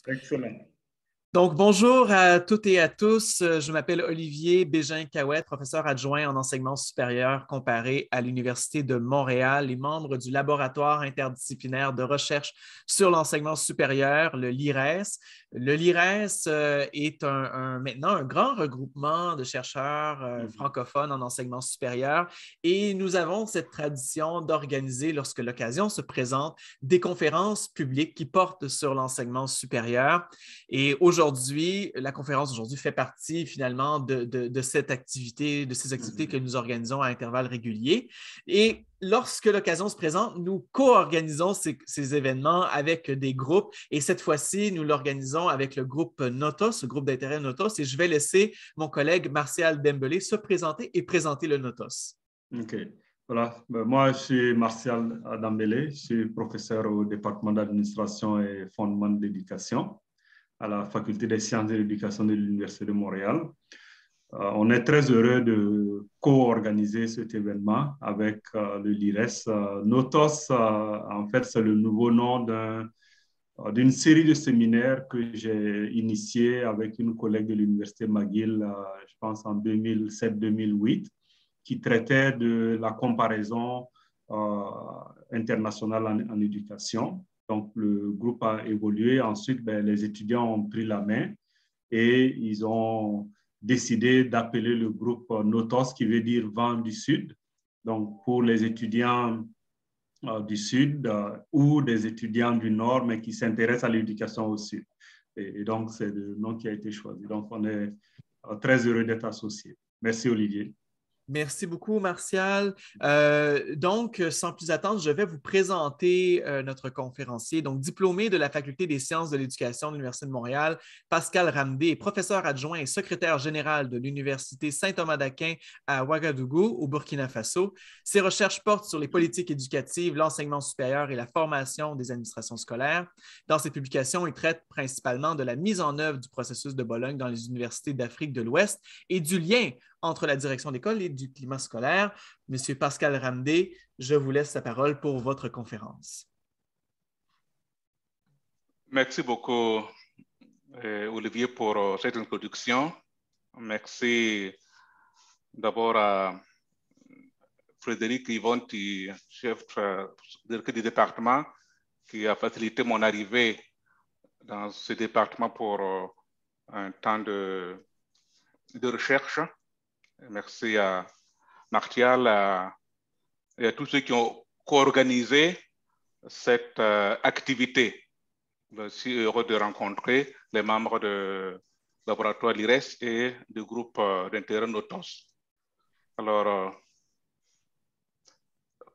Excellent. Donc, bonjour à toutes et à tous. Je m'appelle Olivier Bégin-Cahouette, professeur adjoint en enseignement supérieur comparé à l'Université de Montréal et membre du laboratoire interdisciplinaire de recherche sur l'enseignement supérieur, le LIRES. Le LIRES est maintenant un grand regroupement de chercheurs francophones en enseignement supérieur et nous avons cette tradition d'organiser, lorsque l'occasion se présente, des conférences publiques qui portent sur l'enseignement supérieur. Et aujourd'hui, la conférence d'aujourd'hui fait partie finalement de cette activité, de ces activités que nous organisons à intervalles réguliers. Et lorsque l'occasion se présente, nous co-organisons ces événements avec des groupes. Et cette fois-ci, nous l'organisons avec le groupe Notos, le groupe d'intérêt Notos. Et je vais laisser mon collègue Martial Dembélé se présenter et présenter le Notos. OK. Voilà. Moi, je suis Martial Dembélé. Je suis professeur au département d'administration et fondement de l'éducation à la Faculté des sciences de l'éducation de l'Université de Montréal. On est très heureux de co-organiser cet événement avec le LIRES. Notos, en fait, c'est le nouveau nom d'une série de séminaires que j'ai initié avec une collègue de l'Université McGill, je pense en 2007-2008, qui traitait de la comparaison internationale en éducation. Donc, le groupe a évolué. Ensuite, les étudiants ont pris la main et ils ont décidé d'appeler le groupe Notos, qui veut dire vent du Sud. Donc, pour les étudiants du Sud ou des étudiants du Nord, mais qui s'intéressent à l'éducation au Sud. Et donc, c'est le nom qui a été choisi. Donc, on est très heureux d'être associés. Merci, Olivier. Merci beaucoup, Martial. Donc, sans plus attendre, je vais vous présenter notre conférencier. Donc, diplômé de la Faculté des sciences de l'éducation de l'Université de Montréal, Pascal Ramdé est professeur adjoint et secrétaire général de l'Université Saint-Thomas-d'Aquin à Ouagadougou, au Burkina Faso. Ses recherches portent sur les politiques éducatives, l'enseignement supérieur et la formation des administrations scolaires. Dans ses publications, il traite principalement de la mise en œuvre du processus de Bologne dans les universités d'Afrique de l'Ouest et du lien entre la direction d'école et du climat scolaire. Monsieur Pascal Ramdé, je vous laisse la parole pour votre conférence. Merci beaucoup, Olivier, pour cette introduction. Merci d'abord à Frédéric Yvonti, chef du département, qui a facilité mon arrivée dans ce département pour un temps de recherche. Merci à Martial et à tous ceux qui ont co-organisé cette activité. Je suis heureux de rencontrer les membres du laboratoire LIRES et du groupe d'intérêt Notos. Alors,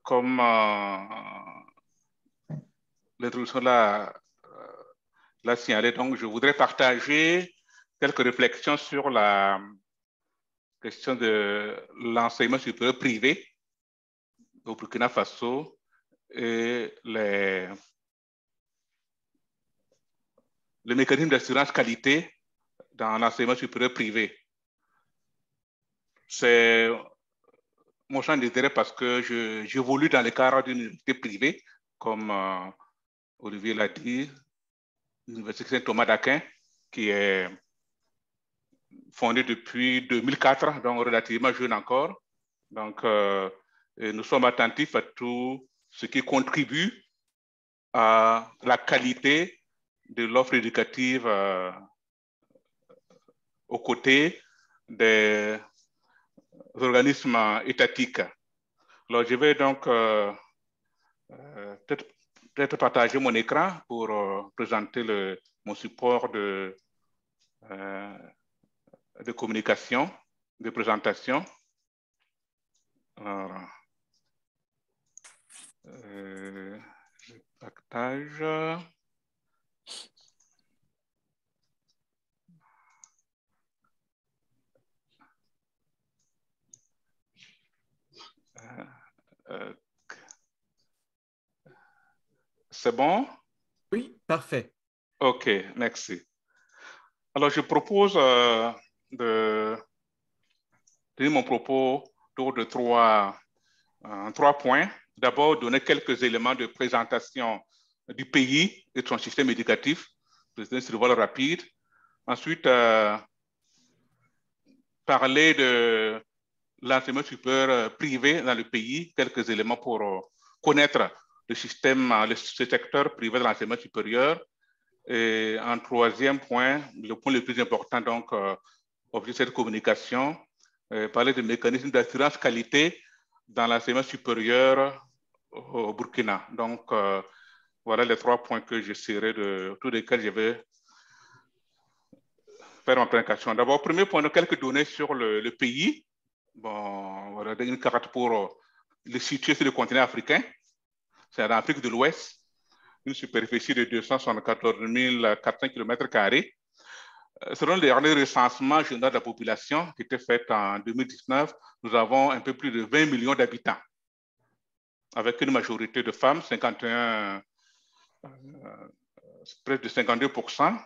comme l'introduction l'a signalé, donc je voudrais partager quelques réflexions sur la question de l'enseignement supérieur privé au Burkina Faso et le mécanisme d'assurance qualité dans l'enseignement supérieur privé. C'est mon champ d'intérêt parce que j'évolue dans le cadre d'une université privée, comme Olivier l'a dit, l'Université Saint-Thomas-d'Aquin, qui est fondée depuis 2004, donc relativement jeune encore. Donc, nous sommes attentifs à tout ce qui contribue à la qualité de l'offre éducative aux côtés des organismes étatiques. Alors, je vais donc peut-être partager mon écran pour présenter mon support de communication, de présentation. Alors, je partage. C'est bon? Oui, parfait. OK, merci. Alors, je propose de donner mon propos autour de trois points. D'abord, donner quelques éléments de présentation du pays et de son système éducatif. un survol rapide. Ensuite, parler de l'enseignement supérieur privé dans le pays, quelques éléments pour connaître le système, ce secteur privé de l'enseignement supérieur. Et en troisième point, le point le plus important, donc, objet de cette communication, parler des mécanismes d'assurance qualité dans l'enseignement supérieur au Burkina. Donc, voilà les 3 points que j'essaierai de, autour desquels je vais faire ma présentation. D'abord, premier point, quelques données sur le pays. Bon, voilà une carte pour le situer sur le continent africain. C'est en Afrique de l'Ouest, une superficie de 274 400 km². Selon le dernier recensement général de la population qui était fait en 2019, nous avons un peu plus de 20 millions d'habitants, avec une majorité de femmes, 51, près de 52%,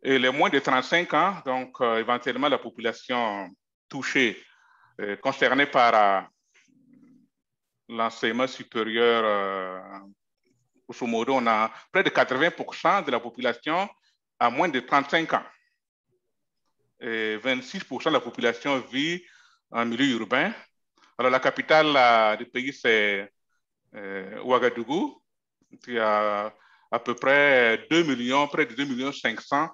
et les moins de 35 ans, donc éventuellement la population touchée, concernée par l'enseignement supérieur, grosso modo, on a près de 80% de la population à moins de 35 ans. Et 26% de la population vit en milieu urbain. Alors, la capitale du pays, c'est Ouagadougou, qui a à peu près 2 millions, près de 2 millions 500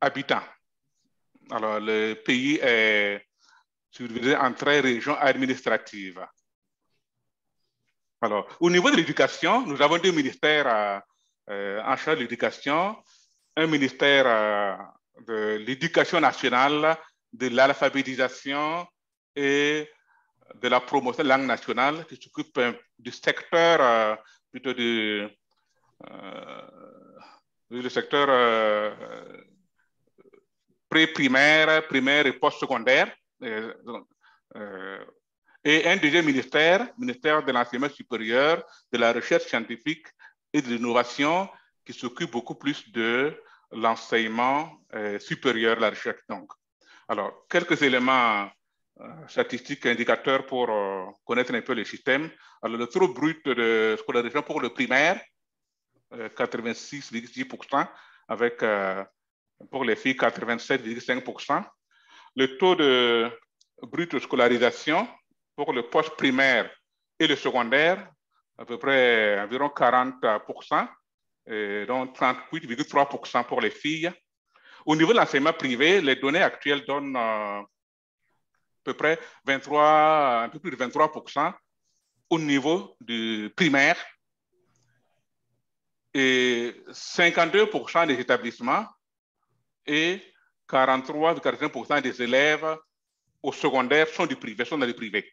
habitants. Alors, le pays est subdivisé en 13 régions administratives. Alors, au niveau de l'éducation, nous avons 2 ministères en charge de l'éducation. Un ministère de l'éducation nationale, de l'alphabétisation et de la promotion de la langue nationale, qui s'occupe du secteur, plutôt du secteur pré-primaire, primaire et post-secondaire. Et un deuxième ministère, ministère de l'enseignement supérieur, de la recherche scientifique et de l'innovation, qui s'occupe beaucoup plus de l'enseignement supérieur, la recherche. Donc, alors, quelques éléments statistiques, indicateurs pour connaître un peu le système. Alors, le taux brut de scolarisation pour le primaire, 86,6%, avec pour les filles 87,5%. Le taux de brut de scolarisation pour le post-primaire et le secondaire, à peu près environ 40%, et donc 38,3% pour les filles. Au niveau de l'enseignement privé, les données actuelles donnent à peu près 23, un peu plus de 23% au niveau du primaire et 52% des établissements et 43,41% des élèves au secondaire sont du privé, sont dans le privé.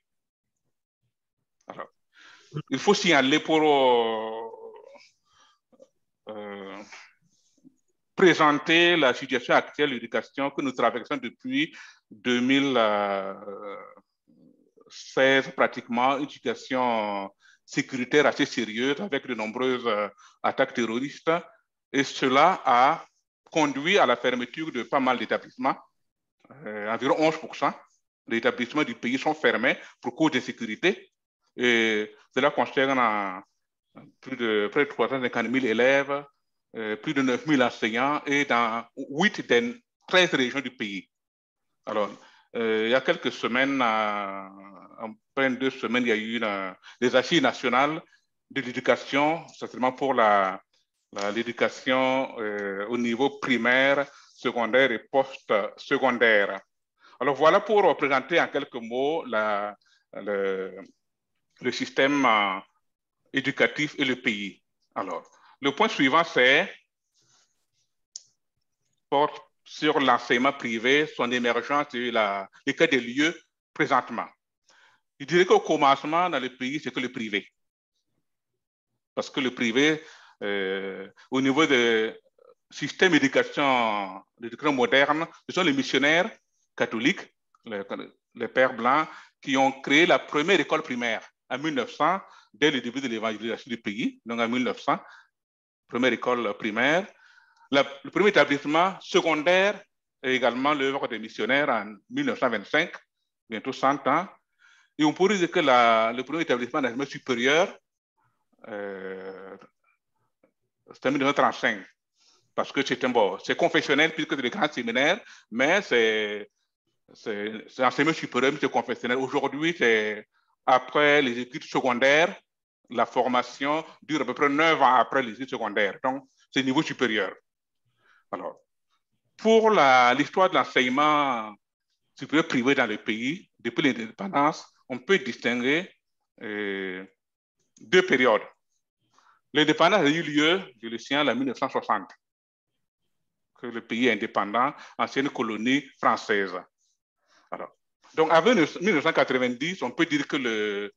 Alors, il faut signaler pour présenter la situation actuelle de l'éducation que nous traversons depuis 2016, pratiquement une situation sécuritaire assez sérieuse avec de nombreuses attaques terroristes. Et cela a conduit à la fermeture de pas mal d'établissements. Environ 11% des établissements du pays sont fermés pour cause d'insécurité. Et cela concerne près de 350 000 élèves, plus de 9 000 enseignants et dans 8 des 13 régions du pays. Alors, il y a quelques semaines, en peine 2 semaines, il y a eu des assises nationales de l'éducation, certainement pour l'éducation au niveau primaire, secondaire et post-secondaire. Alors, voilà pour présenter en quelques mots le système éducatif et le pays. Alors, le point suivant, c'est porte sur l'enseignement privé, son émergence et l'état des lieux présentement. Je dirais qu'au commencement, dans le pays, c'est que le privé. Parce que le privé, au niveau du système d'éducation moderne, ce sont les missionnaires catholiques, les pères blancs, qui ont créé la première école primaire en 1900, dès le début de l'évangélisation du pays, donc en 1900, première école primaire. Le premier établissement secondaire est également l'œuvre des missionnaires en 1925, bientôt 100 ans. Et on pourrait dire que le premier établissement d'enseignement supérieur c'était 1935. Parce que c'est confessionnel plus que des grands séminaires, mais c'est enseignement supérieur, mais c'est confessionnel. Aujourd'hui, c'est après les études secondaires, la formation dure à peu près 9 ans après les études secondaires. Donc, c'est niveau supérieur. Alors, pour l'histoire de l'enseignement supérieur privé dans le pays, depuis l'indépendance, on peut distinguer deux périodes. L'indépendance a eu lieu, je le signale, en 1960, que le pays est indépendant, ancienne colonie française. Alors, donc, avant 1990, on peut dire que le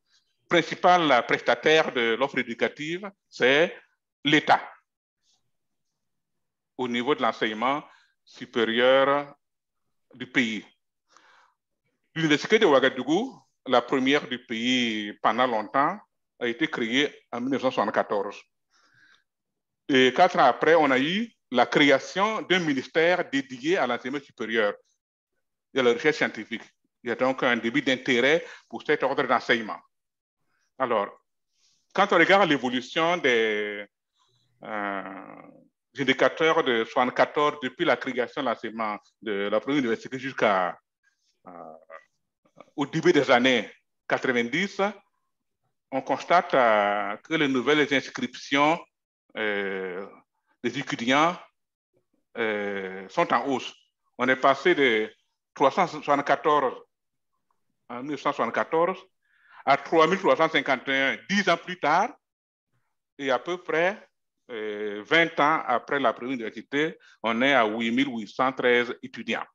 principal prestataire de l'offre éducative, c'est l'État au niveau de l'enseignement supérieur du pays. L'Université de Ouagadougou, la première du pays pendant longtemps, a été créée en 1974. Et 4 ans après, on a eu la création d'un ministère dédié à l'enseignement supérieur et à la recherche scientifique. Il y a donc un début d'intérêt pour cet ordre d'enseignement. Alors, quand on regarde l'évolution des indicateurs de 74 depuis la création de l'enseignement de la première université jusqu'au début des années 90, on constate que les nouvelles inscriptions des étudiants sont en hausse. On est passé de 374 en 1974 à 3351 10 ans plus tard, et à peu près 20 ans après la première université, on est à 8813 étudiants.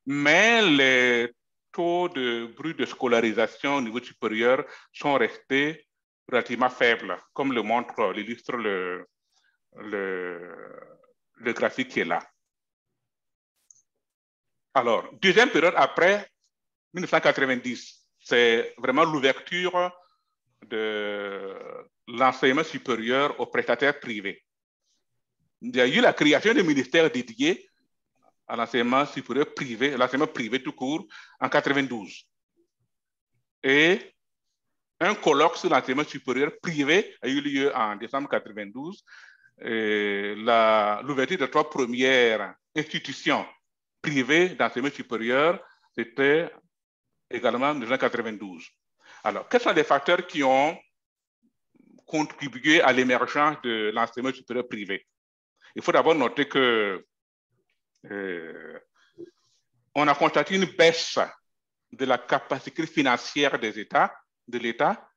Mais les taux de brut de scolarisation au niveau supérieur sont restés relativement faibles, comme l'illustre le graphique qui est là. Alors, deuxième période après 1990, c'est vraiment l'ouverture de l'enseignement supérieur aux prestataires privés. Il y a eu la création des ministères dédiés à l'enseignement supérieur privé, l'enseignement privé tout court, en 1992. Et un colloque sur l'enseignement supérieur privé a eu lieu en décembre 1992. L'ouverture de 3 premières institutions privées d'enseignement supérieur, c'était également en 1992. Alors, quels sont les facteurs qui ont contribué à l'émergence de l'enseignement supérieur privé? Il faut d'abord noter que on a constaté une baisse de la capacité financière des États, de l'État,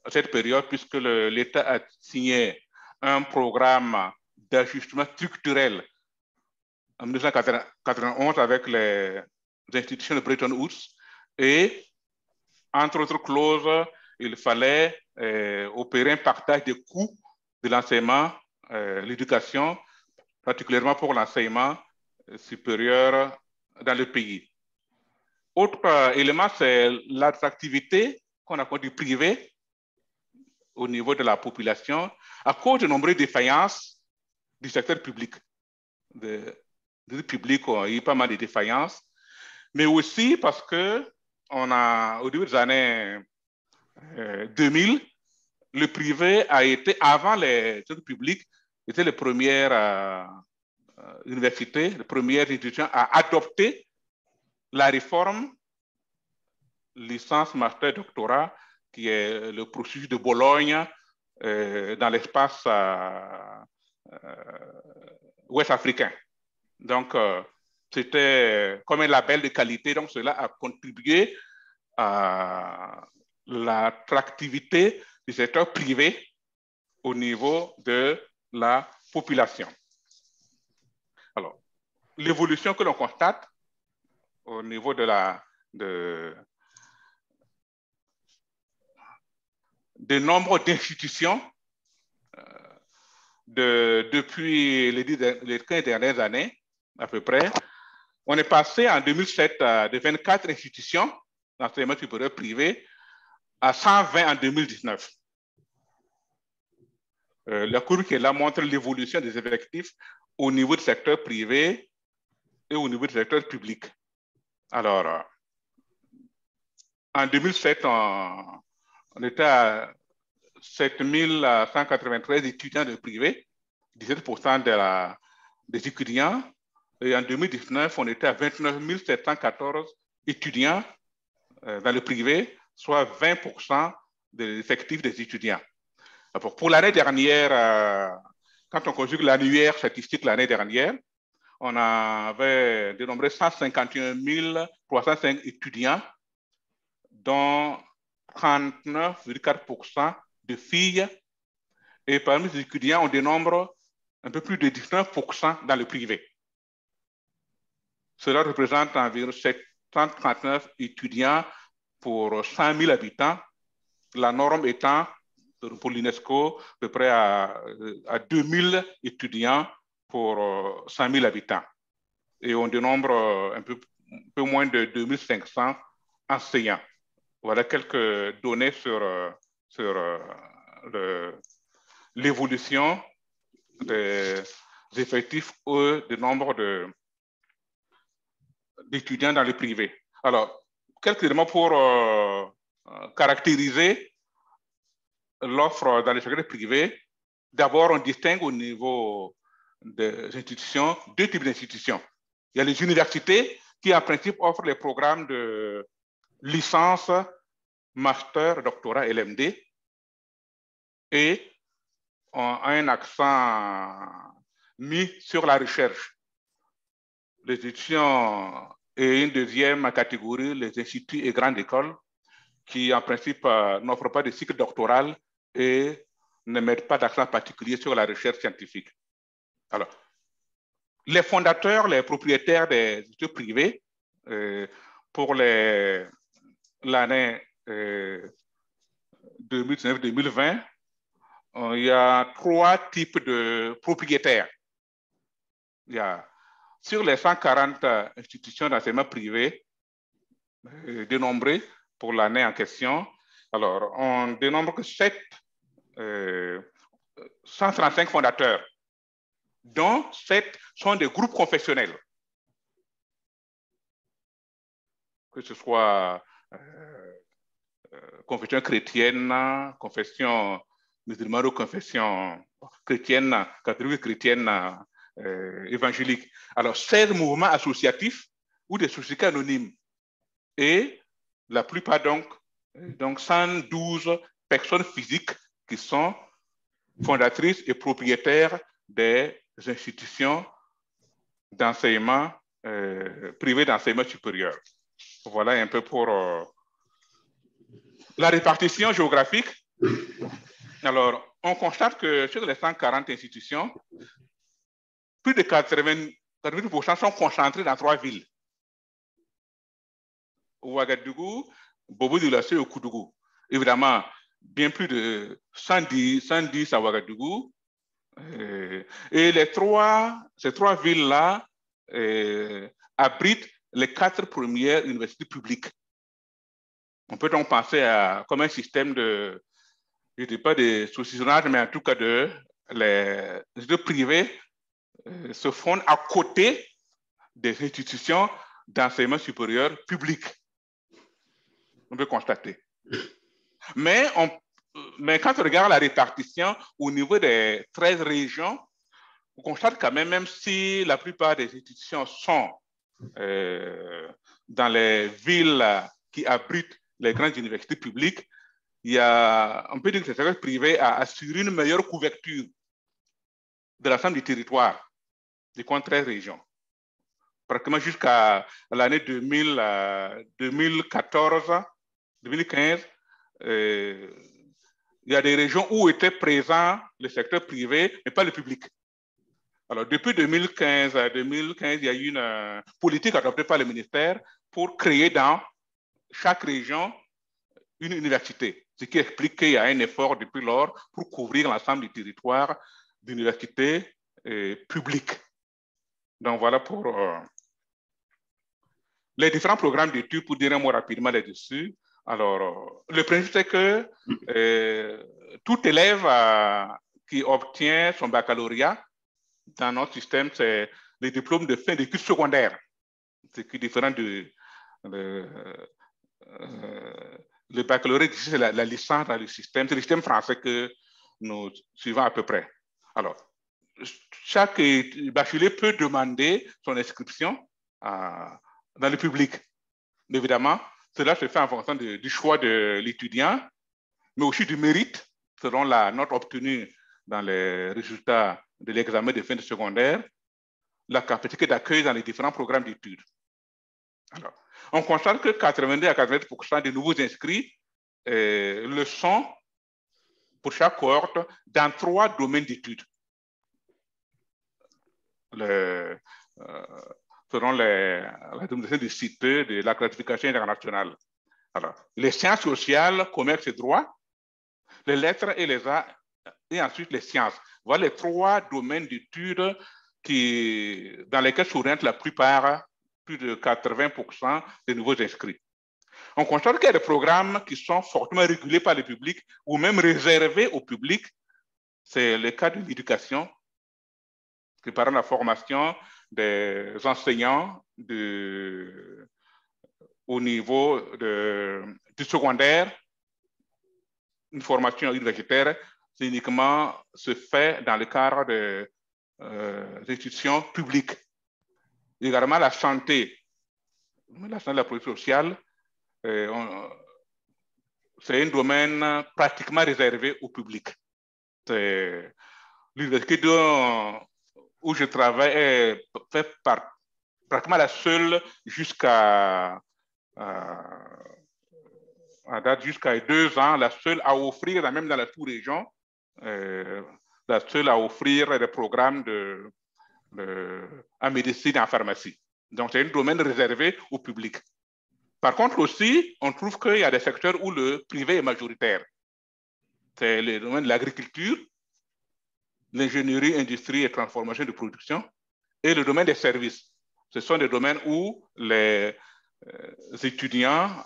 à cette période, puisque l'État a signé un programme d'ajustement structurel en 1991 avec les institutions de Bretton Woods, et entre autres clauses, il fallait opérer un partage des coûts de l'enseignement, l'éducation, particulièrement pour l'enseignement supérieur dans le pays. Autre élément, c'est l'attractivité qu'on a du privé au niveau de la population à cause de nombreuses défaillances du secteur public. Du public, il y a eu pas mal de défaillances, mais aussi parce que au début des années 2000, le privé a été, avant les secteurs publics, était les premières universités, les premières institutions à adopter la réforme licence, master, doctorat, qui est le processus de Bologne dans l'espace ouest africain. Donc, c'était comme un label de qualité, donc cela a contribué à l'attractivité du secteur privé au niveau de la population. Alors, l'évolution que l'on constate au niveau de nombre d'institutions depuis les 15 dernières années, à peu près. On est passé en 2007 de 24 institutions d'enseignement supérieur privé à 120 en 2019. La courbe qui est là montre l'évolution des effectifs au niveau du secteur privé et au niveau du secteur public. Alors, en 2007, on était à 193 étudiants de privé, 17% des étudiants. Et en 2019, on était à 29 714 étudiants dans le privé, soit 20% de l'effectif des étudiants. Alors, pour l'année dernière, quand on conjugue l'annuaire statistique l'année dernière, on avait dénombré 151 305 étudiants, dont 39,4% de filles. Et parmi les étudiants, on dénombre un peu plus de 19% dans le privé. Cela représente environ 739 étudiants pour 100 000 habitants, la norme étant pour l'UNESCO à peu près à 2000 étudiants pour 100 000 habitants. Et on dénombre un peu moins de 2500 enseignants. Voilà quelques données sur l'évolution des effectifs ou du nombre d'étudiants dans le privé. Alors, quelques éléments pour caractériser l'offre dans le secteur privé. D'abord, on distingue au niveau des institutions deux types d'institutions. Il y a les universités qui, en principe, offrent les programmes de licence, master, doctorat, LMD, et ont un accent mis sur la recherche. Les institutions et une deuxième catégorie, les instituts et grandes écoles, qui en principe n'offrent pas de cycle doctoral et ne mettent pas d'accent particulier sur la recherche scientifique. Alors, les fondateurs, les propriétaires des instituts privés, pour l'année 2019-2020, il y a 3 types de propriétaires. Il y a, sur les 140 institutions d'enseignement privé dénombrées pour l'année en question, alors on dénombre que 135 fondateurs, dont 7 sont des groupes confessionnels, que ce soit confession chrétienne, confession musulmane ou confession chrétienne, catholique chrétienne, évangélique. Alors, 16 mouvements associatifs ou des sociétés anonymes et la plupart donc 112 personnes physiques qui sont fondatrices et propriétaires des institutions d'enseignement privées d'enseignement supérieur. Voilà un peu pour la répartition géographique. Alors, on constate que sur les 140 institutions, plus de 80% sont concentrés dans 3 villes. Ouagadougou, Bobo-Dioulasso et Ouagadougou. Évidemment, bien plus de 110 à Ouagadougou. Et ces trois villes-là abritent les 4 premières universités publiques. On peut donc penser à comme un système de, je ne dis pas de saucissonnage, mais en tout cas les universités privées se fondent à côté des institutions d'enseignement supérieur public. On peut constater. Mais quand on regarde la répartition au niveau des 13 régions, on constate quand même si la plupart des institutions sont dans les villes qui abritent les grandes universités publiques, on peut dire que le secteur privé a assuré une meilleure couverture de l'ensemble du territoire des 13 régions. Pratiquement jusqu'à l'année 2014, 2015, il y a des régions où était présent le secteur privé, mais pas le public. Alors, depuis 2015, il y a eu une politique adoptée par le ministère pour créer dans chaque région une université, ce qui explique qu'il y a un effort depuis lors pour couvrir l'ensemble du territoire d'universités publiques. Donc, voilà pour les différents programmes d'études, pour dire un mot rapidement là-dessus. Alors, le principe, c'est que tout élève qui obtient son baccalauréat dans notre système, c'est le diplôme de fin d'études secondaires, ce qui est différent Le baccalauréat, c'est la licence dans le système. C'est le système français que nous suivons à peu près. Alors, chaque bachelier peut demander son inscription dans le public. Évidemment, cela se fait en fonction du choix de l'étudiant, mais aussi du mérite, selon la note obtenue dans les résultats de l'examen de fin de secondaire, la capacité d'accueil dans les différents programmes d'études. Alors, on constate que 82 à 80% des nouveaux inscrits le sont pour chaque cohorte dans 3 domaines d'études. Selon la démonstration du CITE de la classification internationale. Alors, les sciences sociales, commerce et droit, les lettres et les arts, et ensuite les sciences. Voilà les 3 domaines d'études dans lesquels s'orientent la plupart, plus de 80% des nouveaux inscrits. On constate qu'il y a des programmes qui sont fortement régulés par le public ou même réservés au public. C'est le cas de l'éducation, préparant la formation des enseignants au niveau du secondaire. Une formation universitaire, c'est uniquement se fait dans le cadre des institutions publiques. Également la santé de la politique sociale, c'est un domaine pratiquement réservé au public. L'université où je travaille est fait pratiquement la seule jusqu'à 2 ans, la seule à offrir, même dans la sous-région, la seule à offrir des programmes en médecine et en pharmacie. Donc, c'est un domaine réservé au public. Par contre aussi, on trouve qu'il y a des secteurs où le privé est majoritaire. C'est le domaine de l'agriculture, l'ingénierie, industrie et transformation de production, et le domaine des services. Ce sont des domaines où les étudiants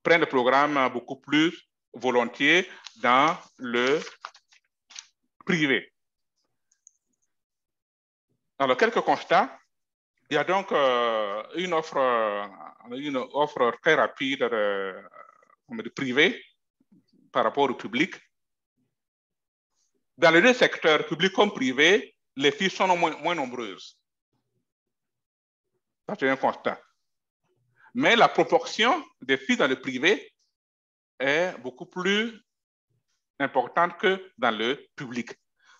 prennent le programme beaucoup plus volontiers dans le privé. Alors, quelques constats. Il y a donc une offre très rapide de privé par rapport au public. Dans les 2 secteurs, public comme privé, les filles sont moins nombreuses. Ça, c'est un constat. Mais la proportion des filles dans le privé est beaucoup plus importante que dans le public.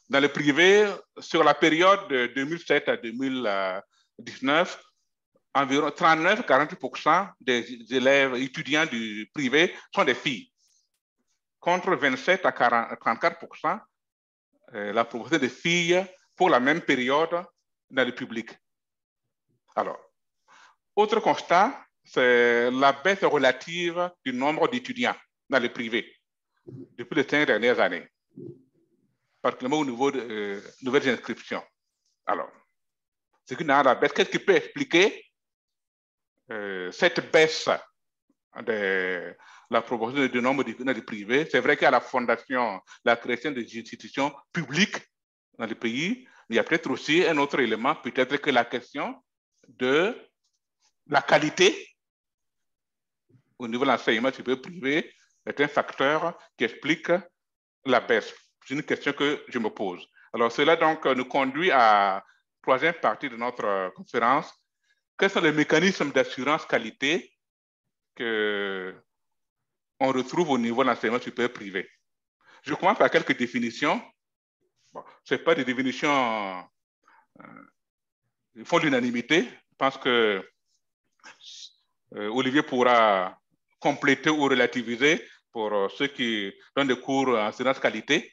Dans le privé, sur la période de 2007 à 2019, environ 39-40% des élèves étudiants du privé sont des filles, contre 27 à 34% la proportion des filles pour la même période dans le public. Alors, autre constat, c'est la baisse relative du nombre d'étudiants dans le privé depuis les 5 dernières années, particulièrement au niveau de nouvelles inscriptions. Alors, qu'est-ce qui peut expliquer cette baisse de la proportion du nombre d'étudiants dans le privé? C'est vrai qu'il y a la fondation, la création des institutions publiques dans le pays, mais il y a peut-être aussi un autre élément, peut-être que la question de la qualité au niveau de l'enseignement supérieur privé est un facteur qui explique la baisse. C'est une question que je me pose. Alors, cela donc nous conduit à la 3e partie de notre conférence. Quels sont les mécanismes d'assurance qualité qu'on retrouve au niveau de l'enseignement supérieur privé? Je commence par quelques définitions. Bon, ce n'est pas des définitions qui font l'unanimité. Je pense que Olivier pourra compléter ou relativiser pour ceux qui donnent des cours en assurance qualité,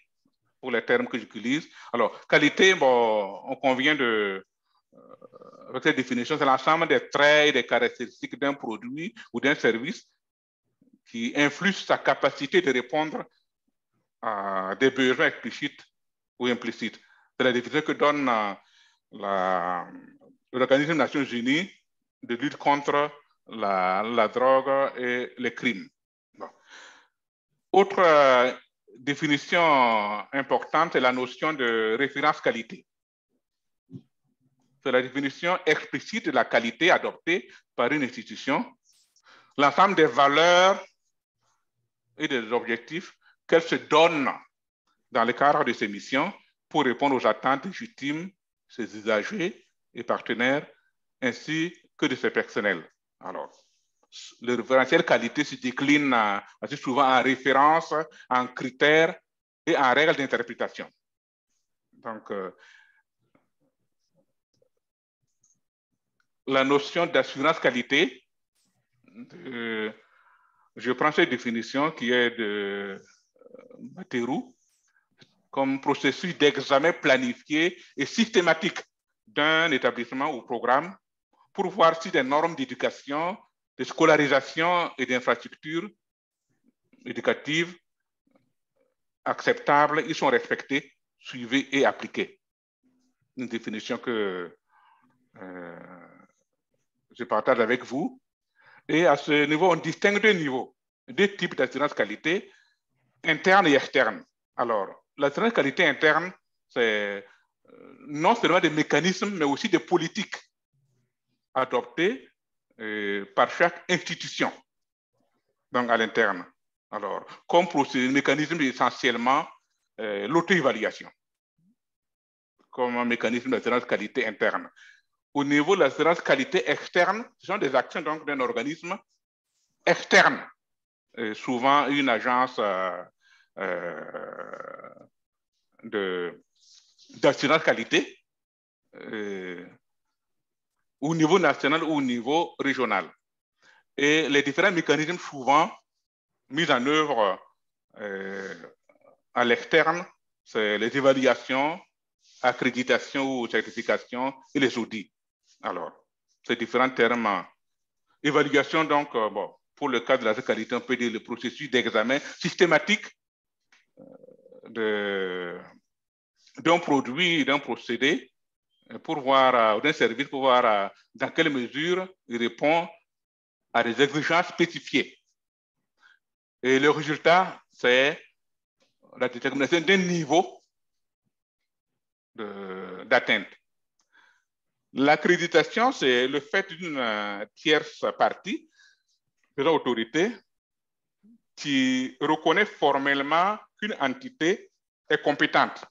pour les termes que j'utilise. Alors, qualité, bon, on convient avec cette définition, c'est l'ensemble des traits et des caractéristiques d'un produit ou d'un service qui influent sur sa capacité de répondre à des besoins explicites ou implicites. C'est la définition que donne l'Organisation des Nations Unies de lutte contre la drogue et les crimes. Bon. Autre définition importante est la notion de référence qualité. C'est la définition explicite de la qualité adoptée par une institution l'ensemble des valeurs et des objectifs qu'elle se donne dans le cadre de ses missions pour répondre aux attentes légitimes de ses usagers et partenaires, ainsi que de ses personnels. Alors, le référentiel qualité se décline assez souvent en références, en critères et en règles d'interprétation. Donc, la notion d'assurance qualité, je prends cette définition qui est de Materou, comme processus d'examen planifié et systématique d'un établissement ou programme pour voir si des normes d'éducation, de scolarisation et d'infrastructures éducatives acceptables, ils sont respectés, suivis et appliqués. Une définition que je partage avec vous. Et à ce niveau, on distingue deux types d'assurance qualité, interne et externe. Alors, l'assurance qualité interne, c'est non seulement des mécanismes, mais aussi des politiques adoptées par chaque institution, donc à l'interne. Alors, comme mécanisme essentiellement l'auto-évaluation, comme un mécanisme d'assurance qualité interne. Au niveau de l'assurance qualité externe, ce sont des actions donc d'un organisme externe, souvent une agence d'assurance qualité au niveau national ou au niveau régional. Et les différents mécanismes souvent mis en œuvre à l'externe, c'est les évaluations, accréditation ou certification et les audits. Alors, ces différents termes. Évaluation, donc, bon, pour le cas de la qualité, on peut dire le processus d'examen systématique d'un produit, d'un procédé, pour voir, d'un service, pour voir dans quelle mesure il répond à des exigences spécifiées. Et le résultat, c'est la détermination d'un niveau d'atteinte. L'accréditation, c'est le fait d'une tierce partie de l'autorité qui reconnaît formellement qu'une entité est compétente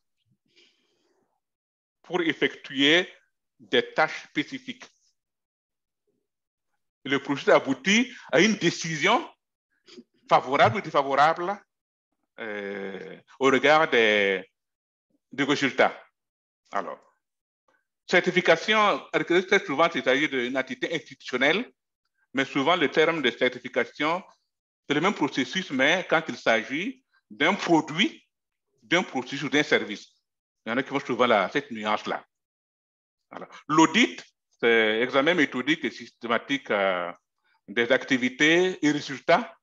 pour effectuer des tâches spécifiques. Le processus aboutit à une décision favorable ou défavorable au regard des résultats. Alors, certification, très souvent, il s'agit d'une entité institutionnelle, mais souvent le terme de certification, c'est le même processus, mais quand il s'agit d'un produit, d'un processus ou d'un service. Il y en a qui font souvent cette nuance-là. L'audit, c'est l'examen méthodique et systématique des activités et résultats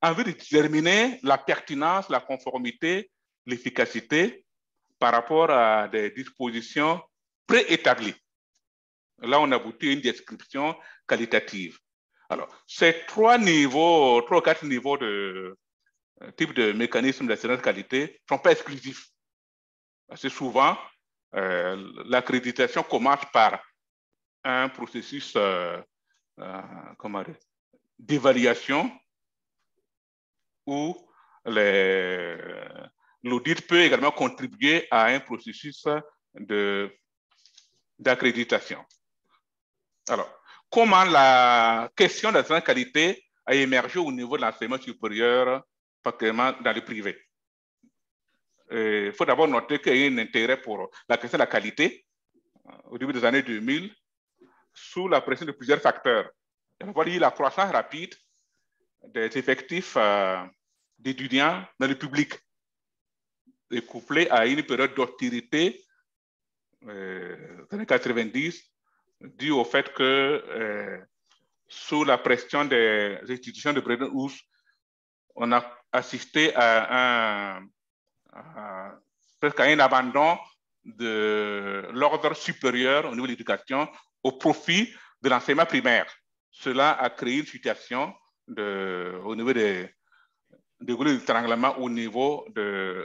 en vue de déterminer la pertinence, la conformité, l'efficacité par rapport à des dispositions préétablies. Là, on aboutit à une description qualitative. Alors, ces trois ou quatre niveaux de type de mécanisme d'assurance qualité ne sont pas exclusifs. Assez souvent, l'accréditation commence par un processus d'évaluation où l'audit peut également contribuer à un processus d'accréditation. Alors, comment la question de la qualité a émergé au niveau de l'enseignement supérieur, particulièrement dans le privé? Il faut d'abord noter qu'il y a un intérêt pour la question de la qualité au début des années 2000 sous la pression de plusieurs facteurs. D'abord, il y a la croissance rapide des effectifs d'étudiants dans le public, et couplé à une période d'austérité des années 90, dû au fait que sous la pression des institutions de Bretton Woods, on a assisté presque à un abandon de l'ordre supérieur au niveau de l'éducation au profit de l'enseignement primaire. Cela a créé une situation au niveau des goulets d'étranglement au niveau du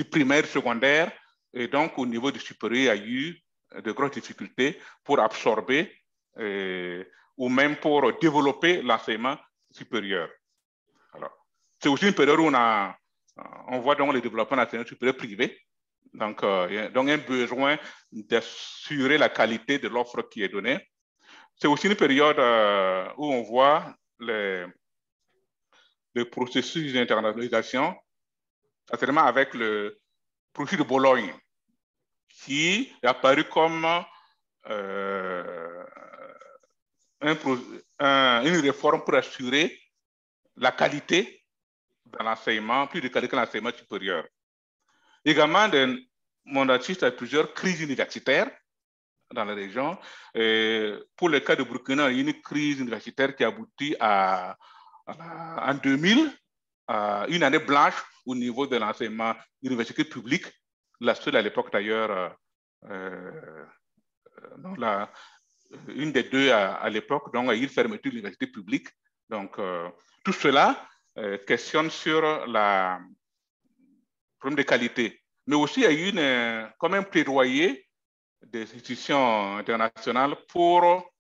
primaire, secondaire, et donc au niveau du supérieur, il y a eu de grosses difficultés pour absorber ou même pour développer l'enseignement supérieur. C'est aussi une période où on voit donc le développement de l'enseignement supérieur privé. Donc, il y a donc un besoin d'assurer la qualité de l'offre qui est donnée. C'est aussi une période où on voit le processus d'internationalisation, certainement avec le processus de Bologne, qui est apparu comme une réforme pour assurer la qualité dans l'enseignement, plus de qualité dans l'enseignement supérieur. Également, on assiste à plusieurs crises universitaires dans la région. Pour le cas de Burkina, il y a une crise universitaire qui aboutit en 2000 à une année blanche au niveau de l'enseignement universitaire public, la seule à l'époque d'ailleurs, une des deux à l'époque, donc il y a eu une fermeture de l'université publique. Donc, tout cela questionne sur le problème de qualité. Mais aussi, il y a eu comme un plaidoyer des institutions internationales pour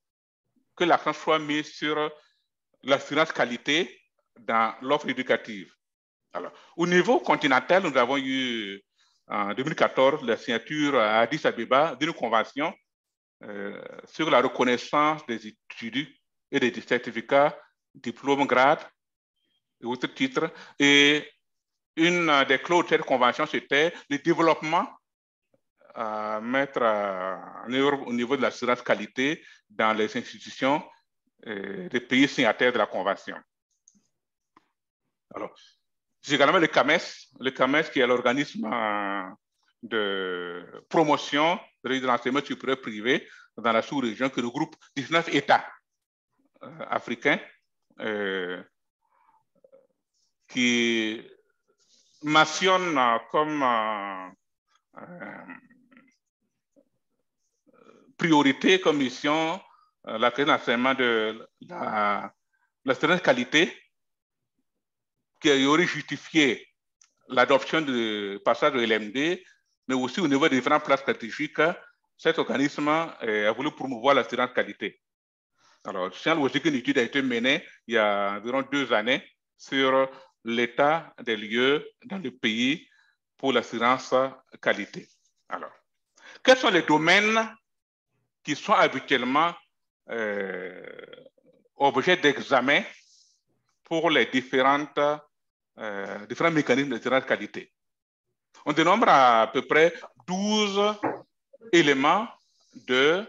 que l'accent soit mis sur l'assurance qualité dans l'offre éducative. Alors, au niveau continental, nous avons eu en 2014 la signature à Addis Abeba d'une convention sur la reconnaissance des études et des certificats, diplômes, grades et autres titres. Et une des clauses de cette convention, c'était le développement à mettre en œuvre au niveau de l'assurance qualité dans les institutions des pays signataires de la Convention. Alors, j'ai également le CAMES qui est l'organisme de promotion de l'enseignement supérieur privé dans la sous-région qui regroupe 19 États africains qui mentionne comme priorité, comme mission, la qualité d'enseignement de la qualité qui aurait justifié l'adoption du passage de l'LMD, mais aussi au niveau des différents plans stratégiques, cet organisme a voulu promouvoir l'assurance qualité. Alors, Sciences Logiques, une étude a été menée il y a environ 2 années sur l'état des lieux dans le pays pour l'assurance qualité. Alors, quels sont les domaines qui sont habituellement objets d'examen pour les différents mécanismes d'assurance qualité? On dénombre à peu près 12 éléments de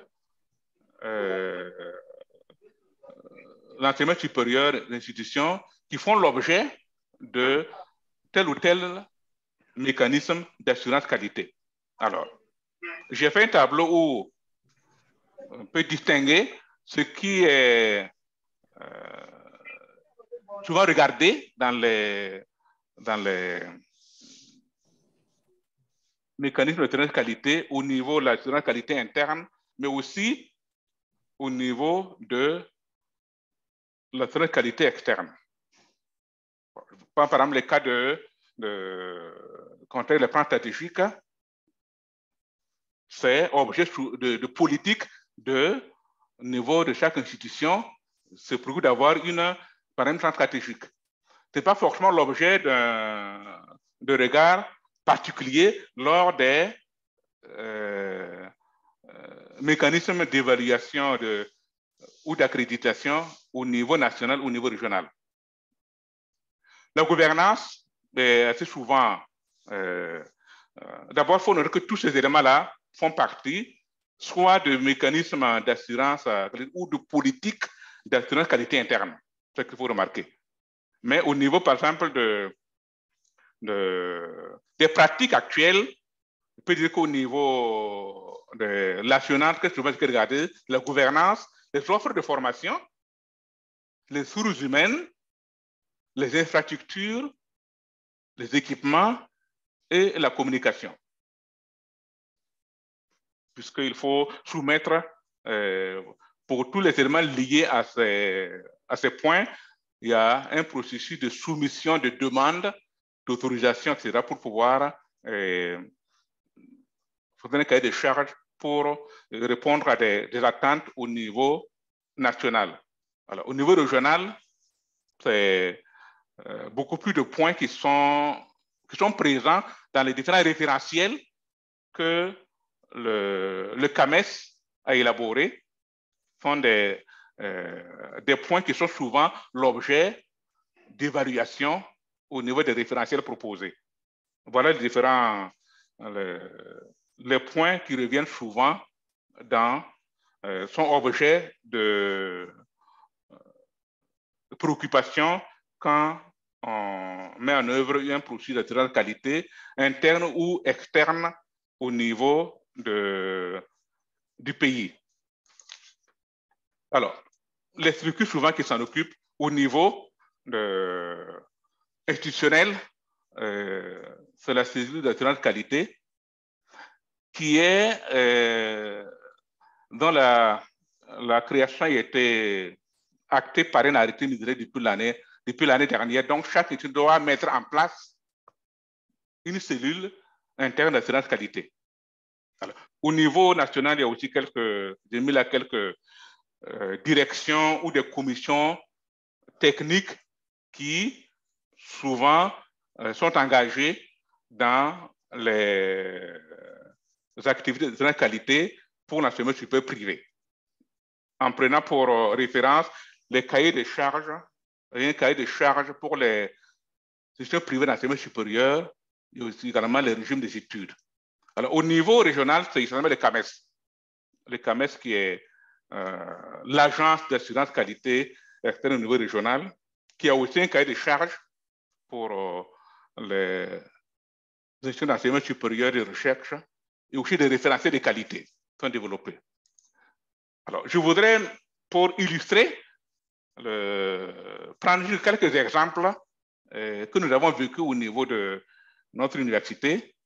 l'enseignement supérieur d'institutions qui font l'objet de tel ou tel mécanisme d'assurance qualité. Alors, j'ai fait un tableau où on peut distinguer ce qui est souvent regardé dans les mécanismes d'assurance qualité au niveau de l'assurance qualité interne, mais aussi au niveau de l'assurance qualité externe. Par exemple, les cas de contexte les plans stratégiques, c'est objet de politique de niveau de chaque institution, c'est pour d'avoir par exemple, plan stratégique. Ce n'est pas forcément l'objet de regard particulier lors des mécanismes d'évaluation ou d'accréditation au niveau national ou au niveau régional. La gouvernance est assez souvent... d'abord, il faut noter que tous ces éléments-là font partie soit de mécanismes d'assurance ou de politique d'assurance qualité interne. C'est ce qu'il faut remarquer. Mais au niveau, par exemple, des pratiques actuelles, on peut dire qu'au niveau de l'assurance, qu'est-ce que je veux regarder? La gouvernance, les offres de formation, les ressources humaines, les infrastructures, les équipements et la communication. Puisqu'il faut soumettre, pour tous les éléments liés à ces points, il y a un processus de soumission de demande, d'autorisation, etc., pour pouvoir faire un cahier de charges pour répondre à des attentes au niveau national. Alors, au niveau régional, c'est beaucoup plus de points qui sont présents dans les différents référentiels que le CAMES a élaboré, font des points qui sont souvent l'objet d'évaluation au niveau des référentiels proposés. Voilà les différents les points qui reviennent souvent dans son objet de préoccupation quand on met en œuvre un processus d'assurance de qualité interne ou externe au niveau du pays. Alors, les structures souvent qui s'en occupent au niveau institutionnel, c'est la cellule d'assurance de qualité qui est dont la création a été actée par un arrêté ministériel depuis l'année dernière. Donc, chaque étude doit mettre en place une cellule interne d'assurance qualité. Alors, au niveau national, il y a aussi quelques directions ou des commissions techniques qui souvent sont engagées dans les activités d'assurance qualité pour l'enseignement supérieur privé, en prenant pour référence les cahiers de charges, un cahier de charges pour les institutions privées d'enseignement supérieur et aussi également les régimes des études. Alors, au niveau régional, c'est essentiellement le CAMES. Le CAMES qui est l'agence d'assurance qualité externe au niveau régional, qui a aussi un cahier de charges pour les institutions d'enseignement supérieur et de recherche et aussi des référentiels de qualité qui sont développés. Alors, je voudrais, pour illustrer, prendre quelques exemples que nous avons vécu au niveau de notre université.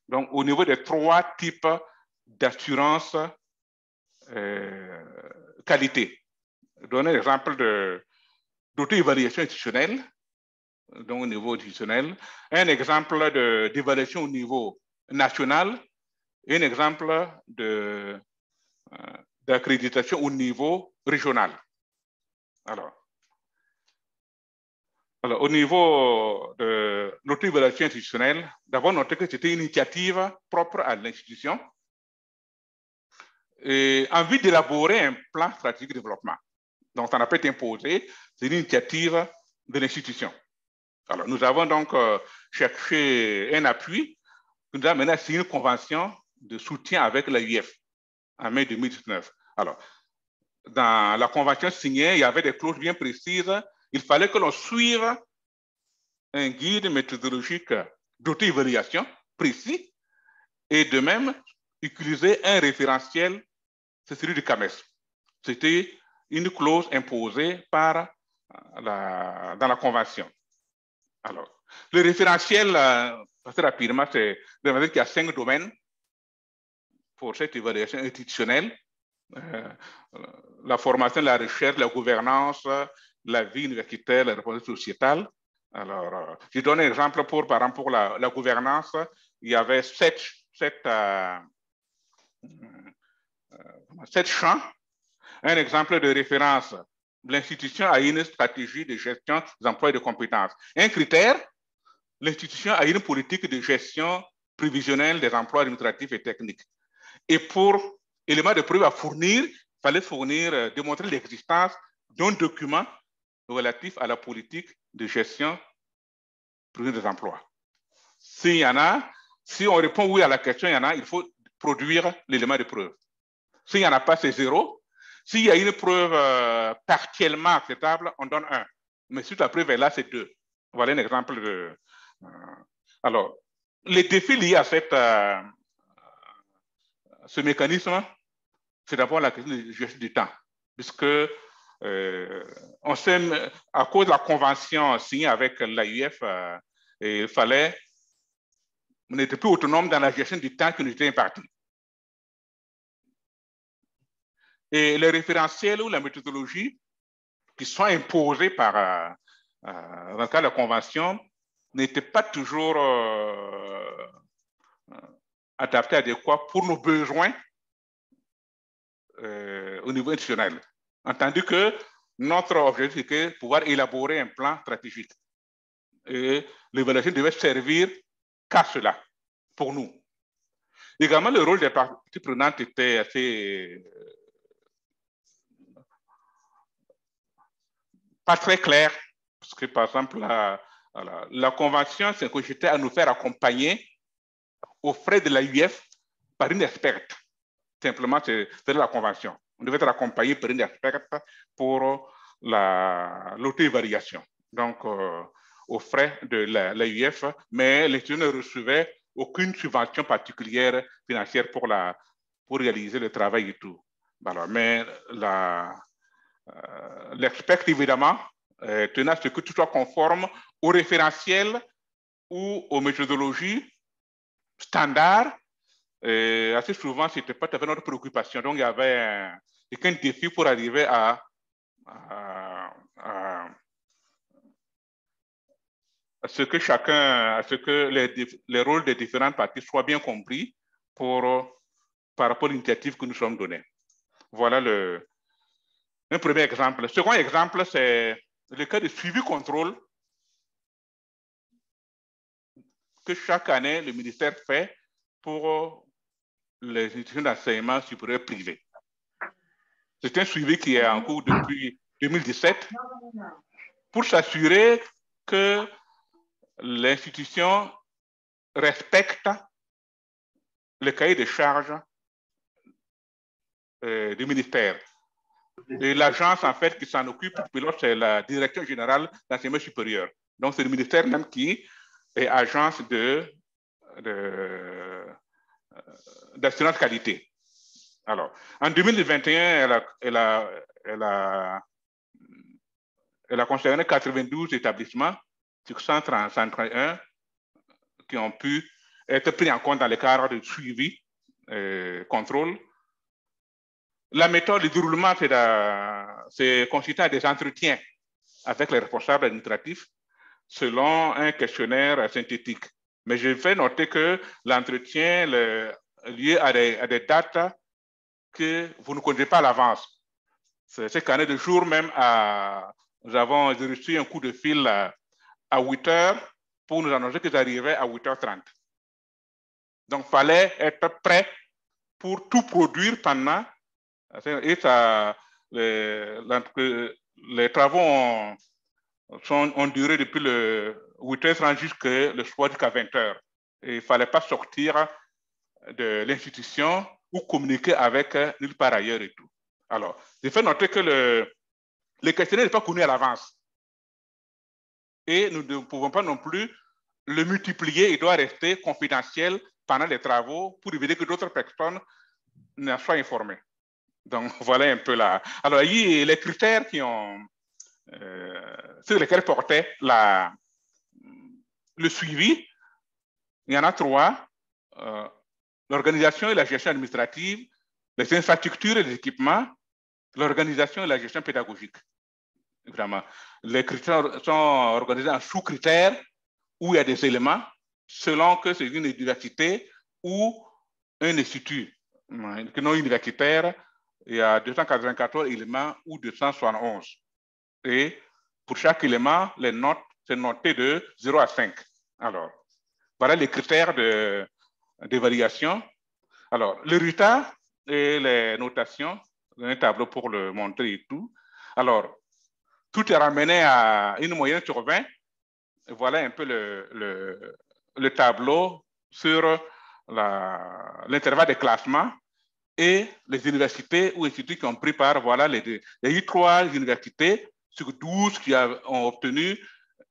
Donc, au niveau des 3 types d'assurance qualité. Donner l'exemple d'auto-évaluation institutionnelle, donc au niveau institutionnel, un exemple d'évaluation au niveau national et un exemple d'accréditation au niveau régional. Alors, au niveau de l'auto-évaluation institutionnelle, d'abord noter que c'était une initiative propre à l'institution en vue d'élaborer un plan stratégique de développement. Donc, ça n'a pas été imposé, c'est une initiative de l'institution. Alors, nous avons donc cherché un appui qui nous a mené à signer une convention de soutien avec l'AUF en mai 2019. Alors, dans la convention signée, il y avait des clauses bien précises. Il fallait que l'on suive un guide méthodologique d'auto-évaluation précis et de même utiliser un référentiel, c'est celui du CAMES. C'était une clause imposée dans la convention. Alors, le référentiel, assez rapidement, c'est qu'il y a 5 domaines pour cette évaluation institutionnelle. La formation, la recherche, la gouvernance, la vie universitaire, la responsabilité sociétale. Alors, je donne un exemple pour la gouvernance. Il y avait 7 champs. Un exemple de référence, l'institution a une stratégie de gestion des emplois et de compétences. Un critère, l'institution a une politique de gestion prévisionnelle des emplois administratifs et techniques. Et pour élément de preuve à fournir, il fallait démontrer l'existence d'un document relatif à la politique de gestion des emplois. S'il y en a, si on répond oui à la question, il y en a, il faut produire l'élément de preuve. S'il n'y en a pas, c'est 0. S'il y a une preuve partiellement acceptable, on donne 1. Mais si la preuve est là, c'est 2. Voilà un exemple de... alors, les défis liés à ce mécanisme, c'est d'abord la question de gestion du temps, puisque on sait, à cause de la convention signée avec l'AUF, il fallait, on n'était plus autonome dans la gestion du temps qui nous était imparti. Et les référentiels ou la méthodologie qui sont imposés dans le cadre de la convention n'étaient pas toujours adaptés, adéquats pour nos besoins au niveau institutionnel. Entendu que notre objectif est de pouvoir élaborer un plan stratégique. Et l'évaluation devait servir qu'à cela, pour nous. Également, le rôle des parties prenantes était assez pas très clair, parce que par exemple, la convention s'incogitait à nous faire accompagner aux frais de l'AUF par une experte. Simplement, c'est la convention. On devait être accompagné par une experte pour l'auto-évaluation. Donc, aux frais de l'AUF, mais l'institut ne recevait aucune subvention particulière financière pour réaliser le travail et tout. Alors, mais l'expert, évidemment, tenait à ce que tout soit conforme au référentiel ou aux méthodologies standards. Assez souvent, ce n'était pas tout à fait notre préoccupation. Donc, il y avait un défi pour arriver à ce que les rôles des différentes parties soient bien compris par rapport à l'initiative que nous sommes donnée. Voilà un premier exemple. Le second exemple, c'est le cas de suivi-contrôle que chaque année, le ministère fait pour les institutions d'enseignement supérieur privées. C'est un suivi qui est en cours depuis 2017 pour s'assurer que l'institution respecte le cahier de charges du ministère. Et l'agence, en fait, qui s'en occupe, c'est la Direction générale d'enseignement supérieur. Donc, c'est le ministère même qui est agence d'assurance qualité. Alors, en 2021, elle a concerné 92 établissements sur 131 qui ont pu être pris en compte dans le cadre de suivi, contrôle. La méthode de déroulement, c'est consisté à des entretiens avec les responsables administratifs selon un questionnaire synthétique. Mais je vais noter que l'entretien lié à des dates que vous ne connaissez pas à l'avance. C'est qu'en de jour même, nous avons reçu un coup de fil à 8 heures pour nous annoncer qu'ils arrivaient à 8h30. Donc, il fallait être prêt pour tout produire pendant. Et les travaux ont duré depuis le 8h30 jusqu'au soir, jusqu'à 20h. Et il ne fallait pas sortir de l'institution ou communiquer avec nulle part ailleurs et tout. Alors, j'ai fait noter que le questionnaire n'est pas connu à l'avance. Et nous ne pouvons pas non plus le multiplier. Il doit rester confidentiel pendant les travaux pour éviter que d'autres personnes ne soient informées. Donc, voilà un peu là. Alors, il y a les critères sur lesquels portait le suivi. Il y en a 3. L'organisation et la gestion administrative, les infrastructures et les équipements, l'organisation et la gestion pédagogique. Évidemment. Les critères sont organisés en sous-critères où il y a des éléments selon que c'est une université ou un institut non universitaire. Il y a 294 éléments ou 271. Et pour chaque élément, les notes, c'est noté de 0 à 5. Alors, voilà les critères d'évaluation. Alors, le résultat et les notations, un tableau pour le montrer et tout. Alors, tout est ramené à une moyenne sur 20. Et voilà un peu le tableau sur l'intervalle de classement et les universités ou instituts qui ont pris part. Voilà, il y a eu 3 universités sur 12 qui ont obtenu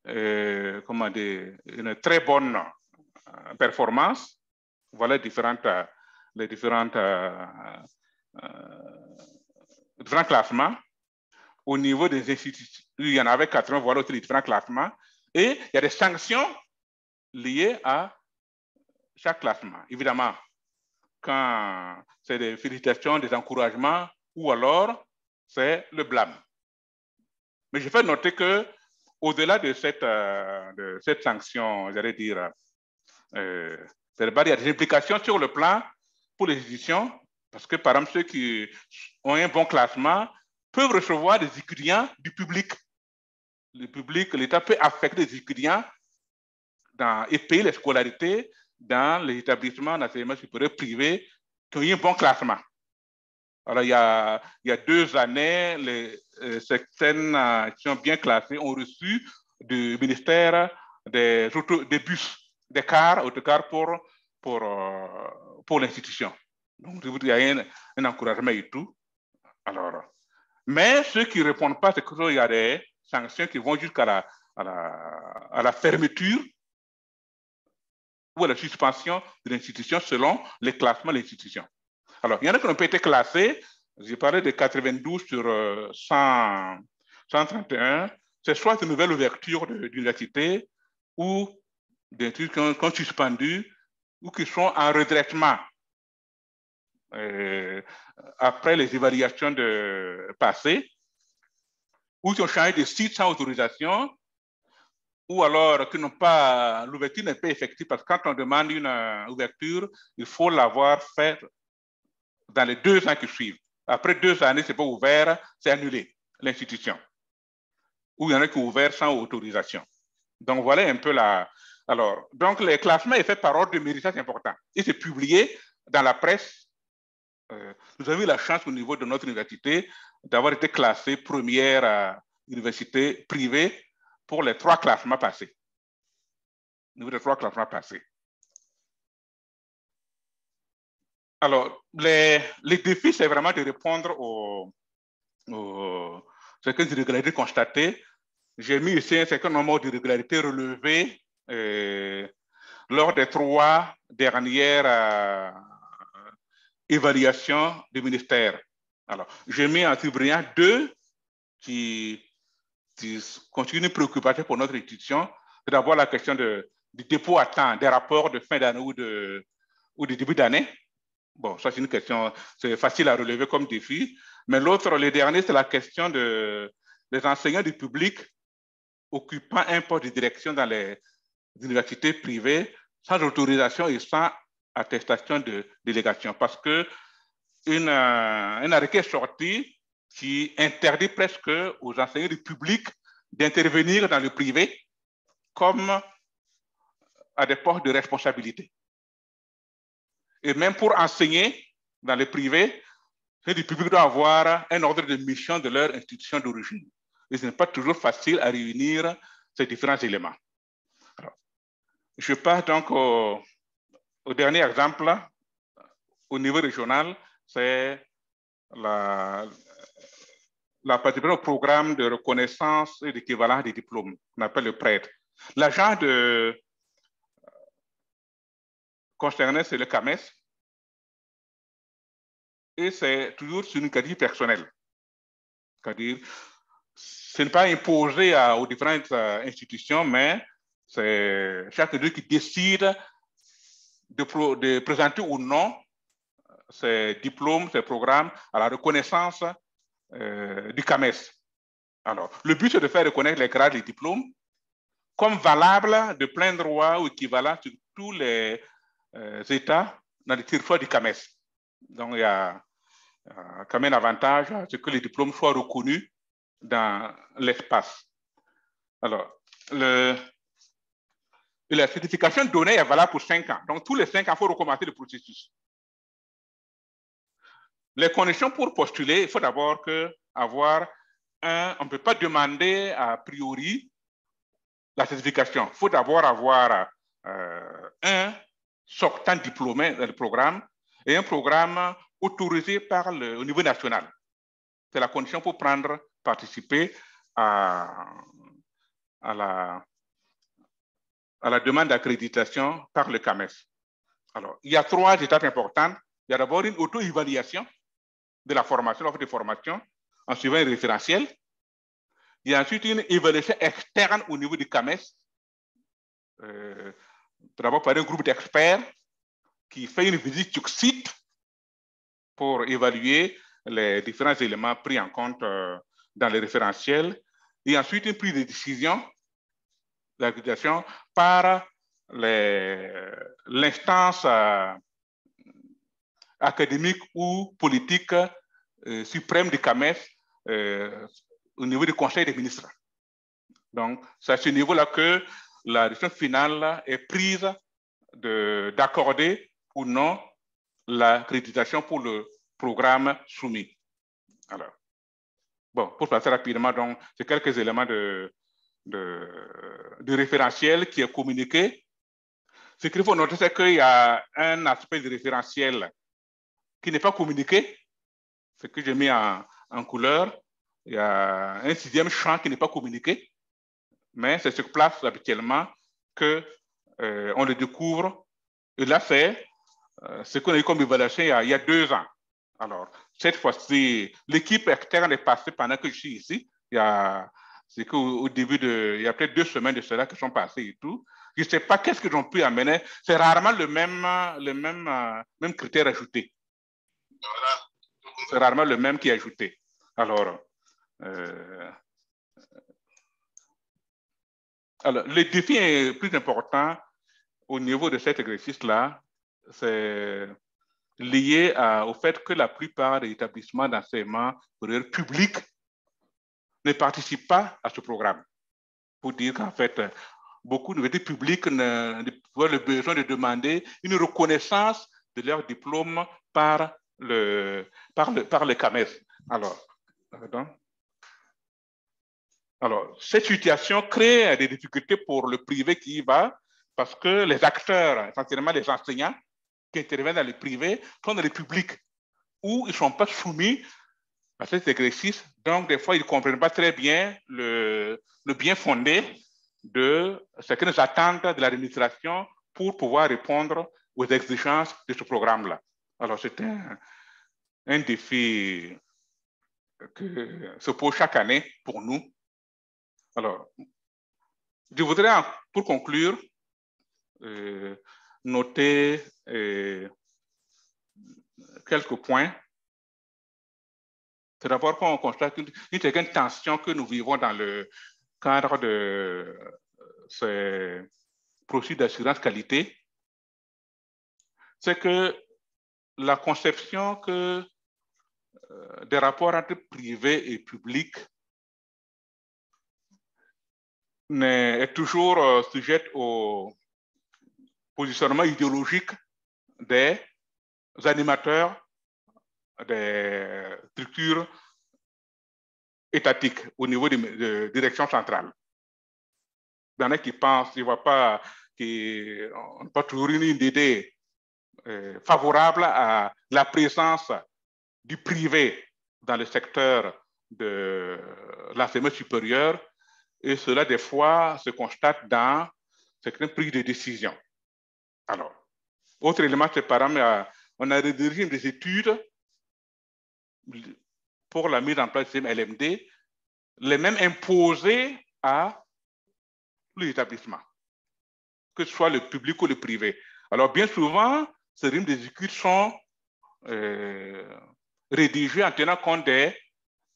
une très bonne performance. Voilà les différents classements. Au niveau des instituts, il y en avait 80, voilà aussi les différents classements. Et il y a des sanctions liées à chaque classement. Évidemment, quand c'est des félicitations, des encouragements, ou alors c'est le blâme. Mais je fais noter que au-delà de cette sanction, j'allais dire, il y a des implications sur le plan pour les institutions, parce que par exemple, ceux qui ont un bon classement peuvent recevoir des étudiants du public. Le public, l'État peut affecter des étudiants et payer les scolarités dans les établissements d'enseignement supérieur privés qui ont eu un bon classement. Alors, il y a 2 années, certaines qui sont bien classées ont reçu du ministère des bus, des cars, autocars pour l'institution. Donc, il y a un encouragement et tout. Alors, mais ceux qui ne répondent pas, c'est qu'il y a des sanctions qui vont jusqu'à la fermeture ou à la suspension de l'institution selon les classements de l'institution. Alors, il y en a qui n'ont pas été classés. J'ai parlé de 92 sur 131. C'est soit une nouvelle ouverture d'université ou des trucs qui ont suspendu ou qui sont en redressement après les évaluations passées, ou qui ont changé de site sans autorisation, ou alors que l'ouverture n'est pas effective, parce que quand on demande une ouverture, il faut l'avoir fait dans les 2 ans qui suivent. Après 2 années, ce n'est pas ouvert, c'est annulé, l'institution. Ou il y en a qui ont ouvert sans autorisation. Donc, voilà un peu Alors, donc, le classement est fait par ordre de méritage important. Et c'est publié dans la presse. Nous avons eu la chance au niveau de notre université d'avoir été classé première université privée pour les 3 classements passés. Au niveau des 3 classements passés. Alors, les défis, c'est vraiment de répondre aux certaines irrégularités constatées. J'ai mis ici un certain nombre d'irrégularités relevées lors des 3 dernières évaluations du ministère. Alors, j'ai mis en surbrillance 2 qui constituent une préoccupation pour notre institution. C'est d'abord la question du dépôt à temps des rapports de fin d'année ou de début d'année. Bon, ça c'est une question, c'est facile à relever comme défi. Mais le dernier, c'est la question des enseignants du public occupant un poste de direction dans les universités privées sans autorisation et sans attestation de délégation. Parce que un arrêté est sorti qui interdit presque aux enseignants du public d'intervenir dans le privé comme à des postes de responsabilité. Et même pour enseigner dans le privé, le public doit avoir un ordre de mission de leur institution d'origine. Et ce n'est pas toujours facile à réunir ces différents éléments. Alors, je passe donc au dernier exemple. Au niveau régional, c'est la participation au programme de reconnaissance et d'équivalence des diplômes, qu'on appelle le PRED. L'agent concerné, c'est le CAMES, et c'est toujours sur une initiative personnelle. C'est-à-dire, ce n'est pas imposé aux différentes institutions, mais c'est chaque deux qui décide de présenter ou non ces diplômes, ces programmes à la reconnaissance du CAMES. Alors, le but, c'est de faire reconnaître les grades et les diplômes comme valables de plein droit ou équivalent sur tous les États dans le territoire du CAMES. Donc, il y a quand même un avantage à ce que les diplômes soient reconnus dans l'espace. Alors, la certification donnée est valable pour 5 ans. Donc, tous les 5 ans, il faut recommencer le processus. Les conditions pour postuler, il faut d'abord avoir on ne peut pas demander a priori la certification. Il faut d'abord avoir un sortant diplômé dans le programme et un programme autorisé au niveau national. C'est la condition pour participer à la demande d'accréditation par le CAMES. Alors, il y a 3 étapes importantes. Il y a d'abord une auto-évaluation de la formation, l'offre de formation, en suivant un référentiel. Il y a ensuite une évaluation externe au niveau du CAMES, d'abord par un groupe d'experts qui fait une visite sur site pour évaluer les différents éléments pris en compte dans les référentiels. Et ensuite, une prise de décision d'accréditation par l'instance académique ou politique suprême du CAMES au niveau du Conseil des ministres. Donc, c'est à ce niveau-là que la décision finale est prise d'accorder ou non l'accréditation pour le programme soumis. Alors, bon, pour passer rapidement, donc, c'est quelques éléments de référentiel qui est communiqué. Ce qu'il faut noter, c'est qu'il y a un aspect de référentiel qui n'est pas communiqué, ce que j'ai mis en couleur. Il y a un 6e champ qui n'est pas communiqué, mais c'est sur place habituellement qu'on le découvre. Et là, c'est ce qu'on a eu comme évaluation il y a 2 ans. Alors, cette fois-ci, l'équipe externe est passée pendant que je suis ici. C'est qu'au début il y a peut-être 2 semaines de cela qui sont passées et tout. Je ne sais pas qu'est-ce qu'ils ont pu amener. C'est rarement le même critère ajouté. C'est rarement le même qui est ajouté. Alors, le défi plus important au niveau de cet exercice-là, c'est lié au fait que la plupart des établissements d'enseignement publics ne participent pas à ce programme. Pour dire qu'en fait, beaucoup d'universités publiques ont le besoin de demander une reconnaissance de leur diplôme par le CAMES. Alors, cette situation crée des difficultés pour le privé qui y va, parce que les acteurs, essentiellement les enseignants qui interviennent dans le privé, sont dans le public, où ils ne sont pas soumis à cet exercice. Donc, des fois, ils ne comprennent pas très bien le bien fondé de ce que nous attendent de l'administration pour pouvoir répondre aux exigences de ce programme-là. Alors, c'est un défi que se pose chaque année pour nous. Alors, je voudrais, pour conclure, noter quelques points. C'est d'abord qu'on constate une certaine tension que nous vivons dans le cadre de ces procédures d'assurance qualité. C'est que la conception que des rapports entre privé et public est toujours sujette au positionnement idéologique des animateurs des structures étatiques au niveau de direction centrale. Il y en a qui pensent, ils ne voient pas, qu'on n'a pas toujours une idée favorable à la présence du privé dans le secteur de l'enseignement supérieur, et cela, des fois, se constate dans certaines prises de décision. Alors, autre élément, c'est par exemple, on a rédigé des études pour la mise en place du système LMD, les mêmes imposées à tous les établissements, que ce soit le public ou le privé. Alors, bien souvent, ces rimes des études sont rédigées en tenant compte des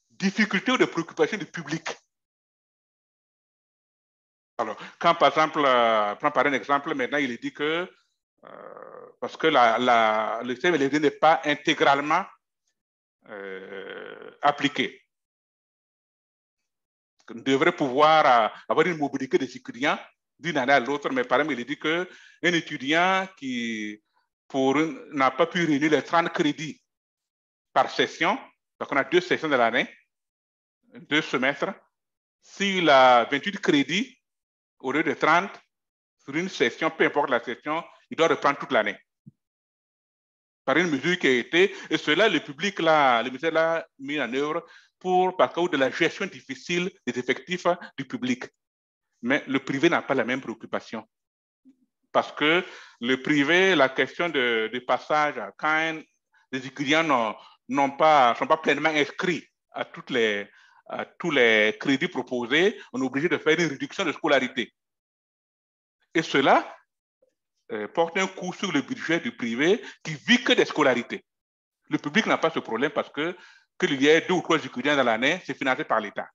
difficultés ou des préoccupations du public. Alors, quand par exemple, prends par un exemple, maintenant il est dit que parce que le système LMD n'est pas intégralement appliqué. On devrait pouvoir avoir une mobilité des étudiants d'une année à l'autre, mais par exemple, il est dit qu'un étudiant qui n'a pas pu réunir les 30 crédits par session, donc on a 2 sessions de l'année, 2 semestres, s'il a 28 crédits au lieu de 30 sur une session, peu importe la session, il doit reprendre toute l'année. Par une mesure qui a été, et cela, le public, le ministère l'a mis en œuvre par cause de la gestion difficile des effectifs du public. Mais le privé n'a pas la même préoccupation. Parce que le privé, la question de passage, quand les étudiants ne sont pas pleinement inscrits à tous les crédits proposés, on est obligé de faire une réduction de scolarité. Et cela porte un coup sur le budget du privé qui vit que des scolarités. Le public n'a pas ce problème parce qu'il y ait 2 ou 3 étudiants dans l'année, c'est financé par l'État.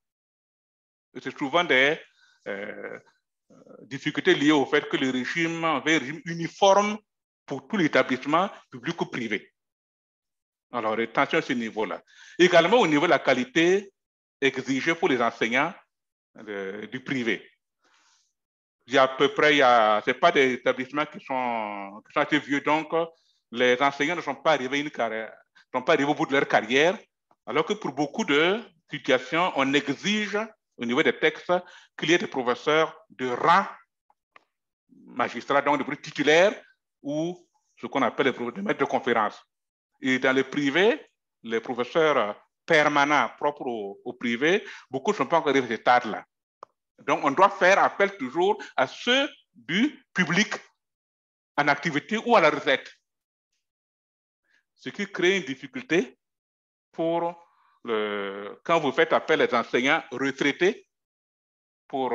C'est souvent des difficultés liées au fait que le régime avait un régime uniforme pour tous les établissements publics ou privés. Alors, attention à ce niveau-là. Également, au niveau de la qualité exigées pour les enseignants du privé. Il y a à peu près, ce pas des établissements qui sont assez vieux, donc les enseignants ne sont pas arrivés au bout de leur carrière, alors que pour beaucoup de situations, on exige au niveau des textes qu'il y ait des professeurs de rang magistrat, donc de titulaires, ou ce qu'on appelle les maîtres de conférence. Et dans le privé, les professeurs permanents propres au privé, beaucoup ne sont pas encore arrivés à ce stade-là. Donc, on doit faire appel toujours à ceux du public en activité ou à la retraite. Ce qui crée une difficulté pour quand vous faites appel aux enseignants retraités pour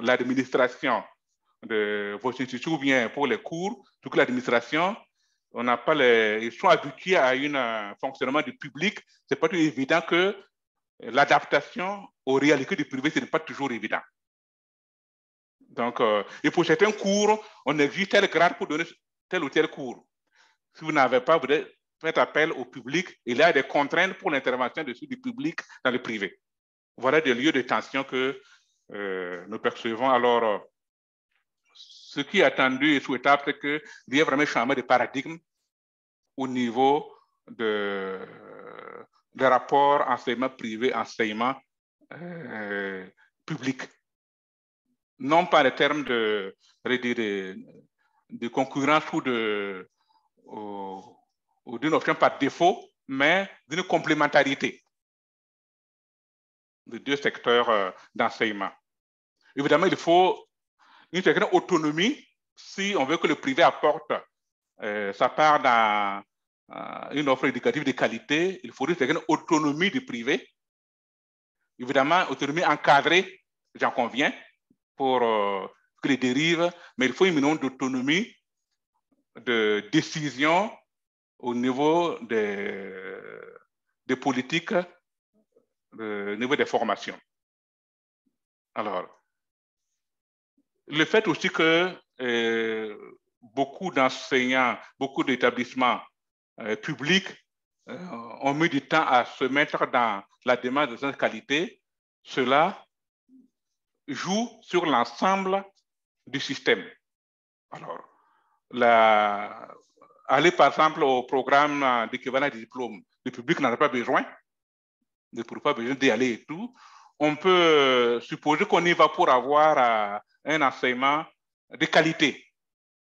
l'administration de vos institutions ou bien pour les cours, toute l'administration, on n'a pas ils sont habitués à un fonctionnement du public. Ce n'est pas toujours évident que l'adaptation aux réalités du privé, ce n'est pas toujours évident. Donc, et pour certains cours, on exige tel grade pour donner tel ou tel cours. Si vous n'avez pas, vous faites appel au public. Il y a des contraintes pour l'intervention du public dans le privé. Voilà des lieux de tension que nous percevons. Alors, ce qui est attendu et souhaitable, c'est qu'il y ait vraiment un changement de paradigme au niveau de rapport enseignement privé, enseignement public. Non pas en termes de concurrence ou d'une option par défaut, mais d'une complémentarité de deux secteurs d'enseignement. Évidemment, il faut une certaine autonomie si on veut que le privé apporte sa part dans une offre éducative de qualité. Il faut une certaine autonomie du privé. Évidemment, autonomie encadrée, j'en conviens, pour que les dérives, mais il faut une minimum d'autonomie de décision au niveau des politiques, au niveau des formations. Alors, le fait aussi que beaucoup d'enseignants, beaucoup d'établissements publics ont mis du temps à se mettre dans la démarche de cette qualité, cela joue sur l'ensemble du système. Alors, aller par exemple au programme d'équivalent des diplômes, le public n'en a pas besoin, ne pourrait pas besoin d'y aller et tout. On peut supposer qu'on y va pour avoir un enseignement de qualité.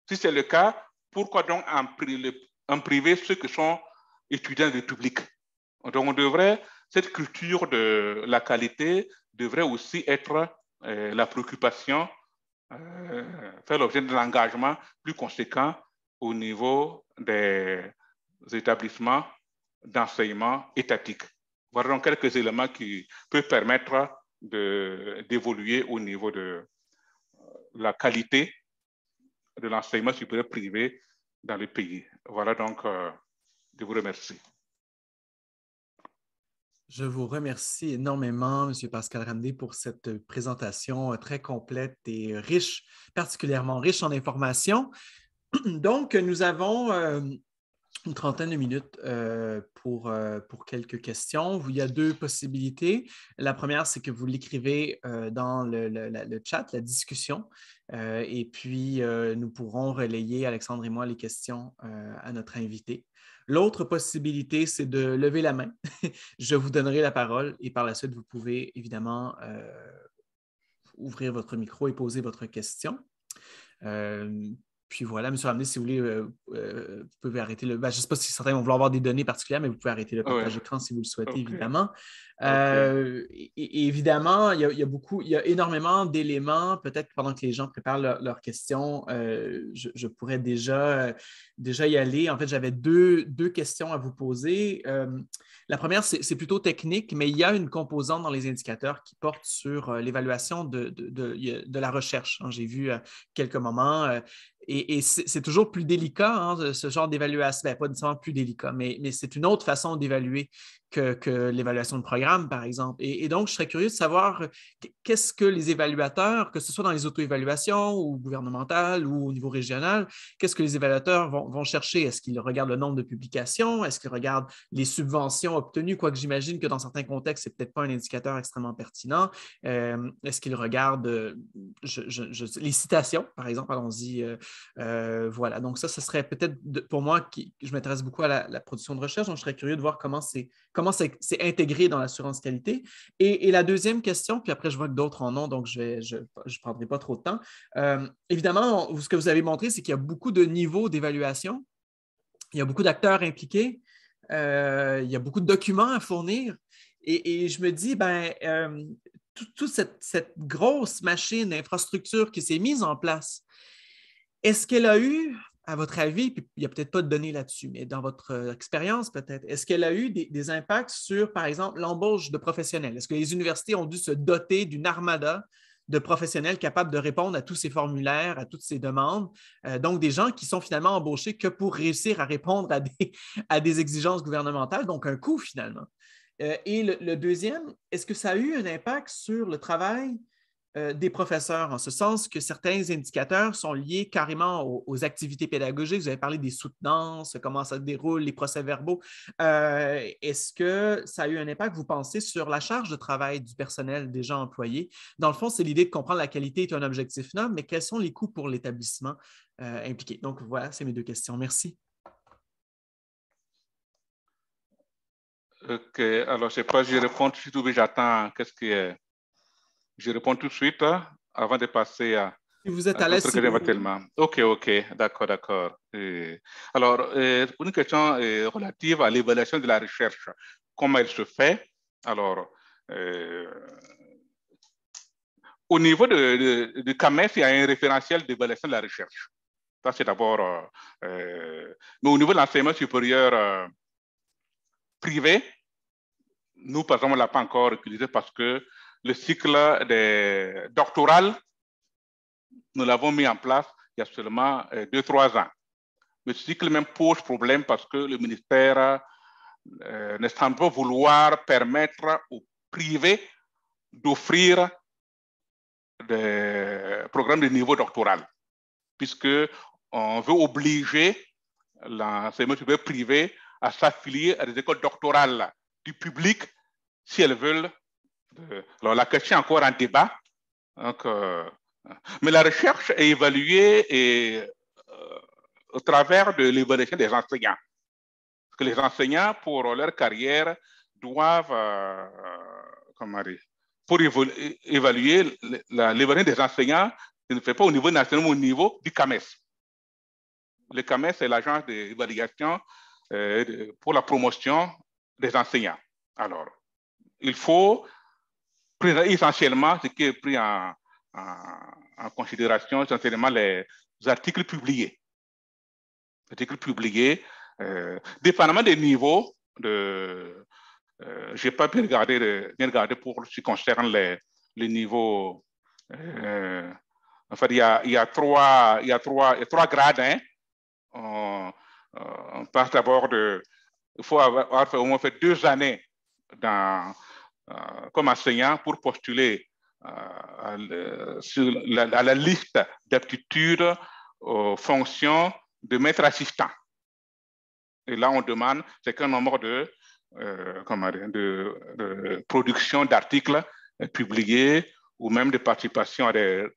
Si c'est le cas, pourquoi donc en privé ceux qui sont étudiants du public? Donc, cette culture de la qualité devrait aussi être la préoccupation, faire l'objet d'un engagement plus conséquent au niveau des établissements d'enseignement étatiques. Voilà donc quelques éléments qui peuvent permettre d'évoluer au niveau de la qualité de l'enseignement supérieur privé dans le pays. Voilà donc, je vous remercie. Je vous remercie énormément, M. Pascal Ramdé, pour cette présentation très complète et riche, particulièrement riche en informations. Donc, nous avons une trentaine de minutes pour quelques questions. Il y a deux possibilités. La première, c'est que vous l'écrivez dans le chat, la discussion, et puis nous pourrons relayer, Alexandre et moi, les questions à notre invité. L'autre possibilité, c'est de lever la main. Je vous donnerai la parole et par la suite, vous pouvez évidemment ouvrir votre micro et poser votre question. Puis voilà, M. Ramdé, si vous voulez, vous pouvez arrêter le... je ne sais pas si certains vont vouloir avoir des données particulières, mais vous pouvez arrêter le partage d'écran si vous le souhaitez, évidemment. Et évidemment, il y a énormément d'éléments. Peut-être que pendant que les gens préparent leurs questions, je pourrais déjà y aller. En fait, j'avais deux questions à vous poser. La première, c'est plutôt technique, mais il y a une composante dans les indicateurs qui porte sur l'évaluation de la recherche. J'ai vu à quelques moments... Et c'est toujours plus délicat, ce genre d'évaluation. Pas nécessairement plus délicat, mais c'est une autre façon d'évaluer. que l'évaluation de programme, par exemple. Et donc, je serais curieux de savoir qu'est-ce que les évaluateurs, que ce soit dans les auto-évaluations ou gouvernementales ou au niveau régional, qu'est-ce que les évaluateurs vont chercher? Est-ce qu'ils regardent le nombre de publications? Est-ce qu'ils regardent les subventions obtenues? Quoique j'imagine que dans certains contextes, ce n'est peut-être pas un indicateur extrêmement pertinent. Est-ce qu'ils regardent les citations, par exemple? Allons-y. Voilà. Donc, ça serait peut-être pour moi, je m'intéresse beaucoup à la production de recherche, donc je serais curieux de voir comment c'est intégré dans l'assurance qualité. Et la deuxième question, puis après, je vois que d'autres en ont, donc je ne prendrai pas trop de temps. Évidemment, ce que vous avez montré, c'est qu'il y a beaucoup de niveaux d'évaluation. Il y a beaucoup d'acteurs impliqués. Il y a beaucoup de documents à fournir. Et je me dis, toute cette grosse machine, infrastructure qui s'est mise en place, est-ce qu'elle a eu, à votre avis, puis il n'y a peut-être pas de données là-dessus, mais dans votre expérience peut-être, est-ce qu'elle a eu des impacts sur, par exemple, l'embauche de professionnels? Est-ce que les universités ont dû se doter d'une armada de professionnels capables de répondre à tous ces formulaires, à toutes ces demandes? Donc, des gens qui sont finalement embauchés que pour réussir à répondre à des exigences gouvernementales, donc un coût finalement. Et le deuxième, est-ce que ça a eu un impact sur le travail des professeurs, en ce sens que certains indicateurs sont liés carrément aux activités pédagogiques? Vous avez parlé des soutenances, comment ça se déroule, les procès-verbaux. Est-ce que ça a eu un impact, vous pensez, sur la charge de travail du personnel des gens employés? Dans le fond, c'est l'idée de comprendre la qualité est un objectif noble, mais quels sont les coûts pour l'établissement impliqué? Donc, voilà, c'est mes deux questions. Merci. OK. Alors, je ne sais pas, je réponds tout de suite ou j'attends. Qu'est-ce qui est? Je réponds tout de suite avant de passer à... Si vous êtes à l'aise, éventuellement. OK, d'accord. Alors, une question relative à l'évaluation de la recherche. Comment elle se fait? Alors, au niveau du CAMES, il y a un référentiel d'évaluation de la recherche. Ça, c'est d'abord... mais au niveau de l'enseignement supérieur privé, nous, par exemple, on ne l'a pas encore utilisé parce que le cycle doctoral, nous l'avons mis en place il y a seulement 2-3 ans. Le cycle même pose problème parce que le ministère ne semble pas vouloir permettre aux privés d'offrir des programmes de niveau doctoral, puisqu'on veut obliger l'enseignement supérieur privé à s'affilier à des écoles doctorales du public si elles veulent. Alors, la question est encore en débat. Donc, mais la recherche est évaluée au travers de l'évaluation des enseignants. Parce que les enseignants, pour leur carrière, doivent, pour évaluer l'évaluation des enseignants, il ne fait pas au niveau national, mais au niveau du CAMES. Le CAMES est l'agence d'évaluation pour la promotion des enseignants. Alors, il faut essentiellement ce qui est pris en considération, essentiellement les articles publiés. Dépendamment des niveaux, je n'ai pas bien regardé pour ce qui concerne les niveaux. En fait, il y a trois grades. Hein. On passe d'abord il faut avoir fait, au moins fait 2 années comme enseignant pour postuler à la liste d'aptitudes aux fonctions de maître assistant. Et là, on demande c'est un nombre de production d'articles publiés ou même de participation à des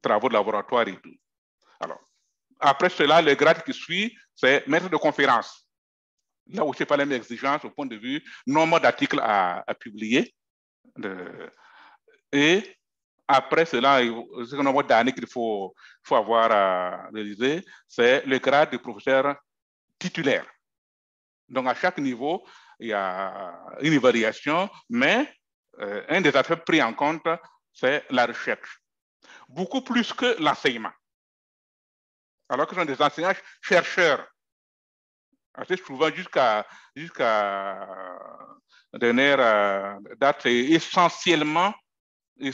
travaux de laboratoire et tout. Alors, après cela, le grade qui suit, c'est maître de conférence. Là où c'est pas les mêmes exigences au point de vue nombre d'articles à publier. Et après cela, ce nombre d'années qu'il faut avoir réalisé, c'est le grade de professeur titulaire. Donc, à chaque niveau, il y a une évaluation, mais un des aspects pris en compte, c'est la recherche. Beaucoup plus que l'enseignement. Alors que ce sont des enseignants-chercheurs. Assez souvent, jusqu'à dernière date, c'est essentiellement la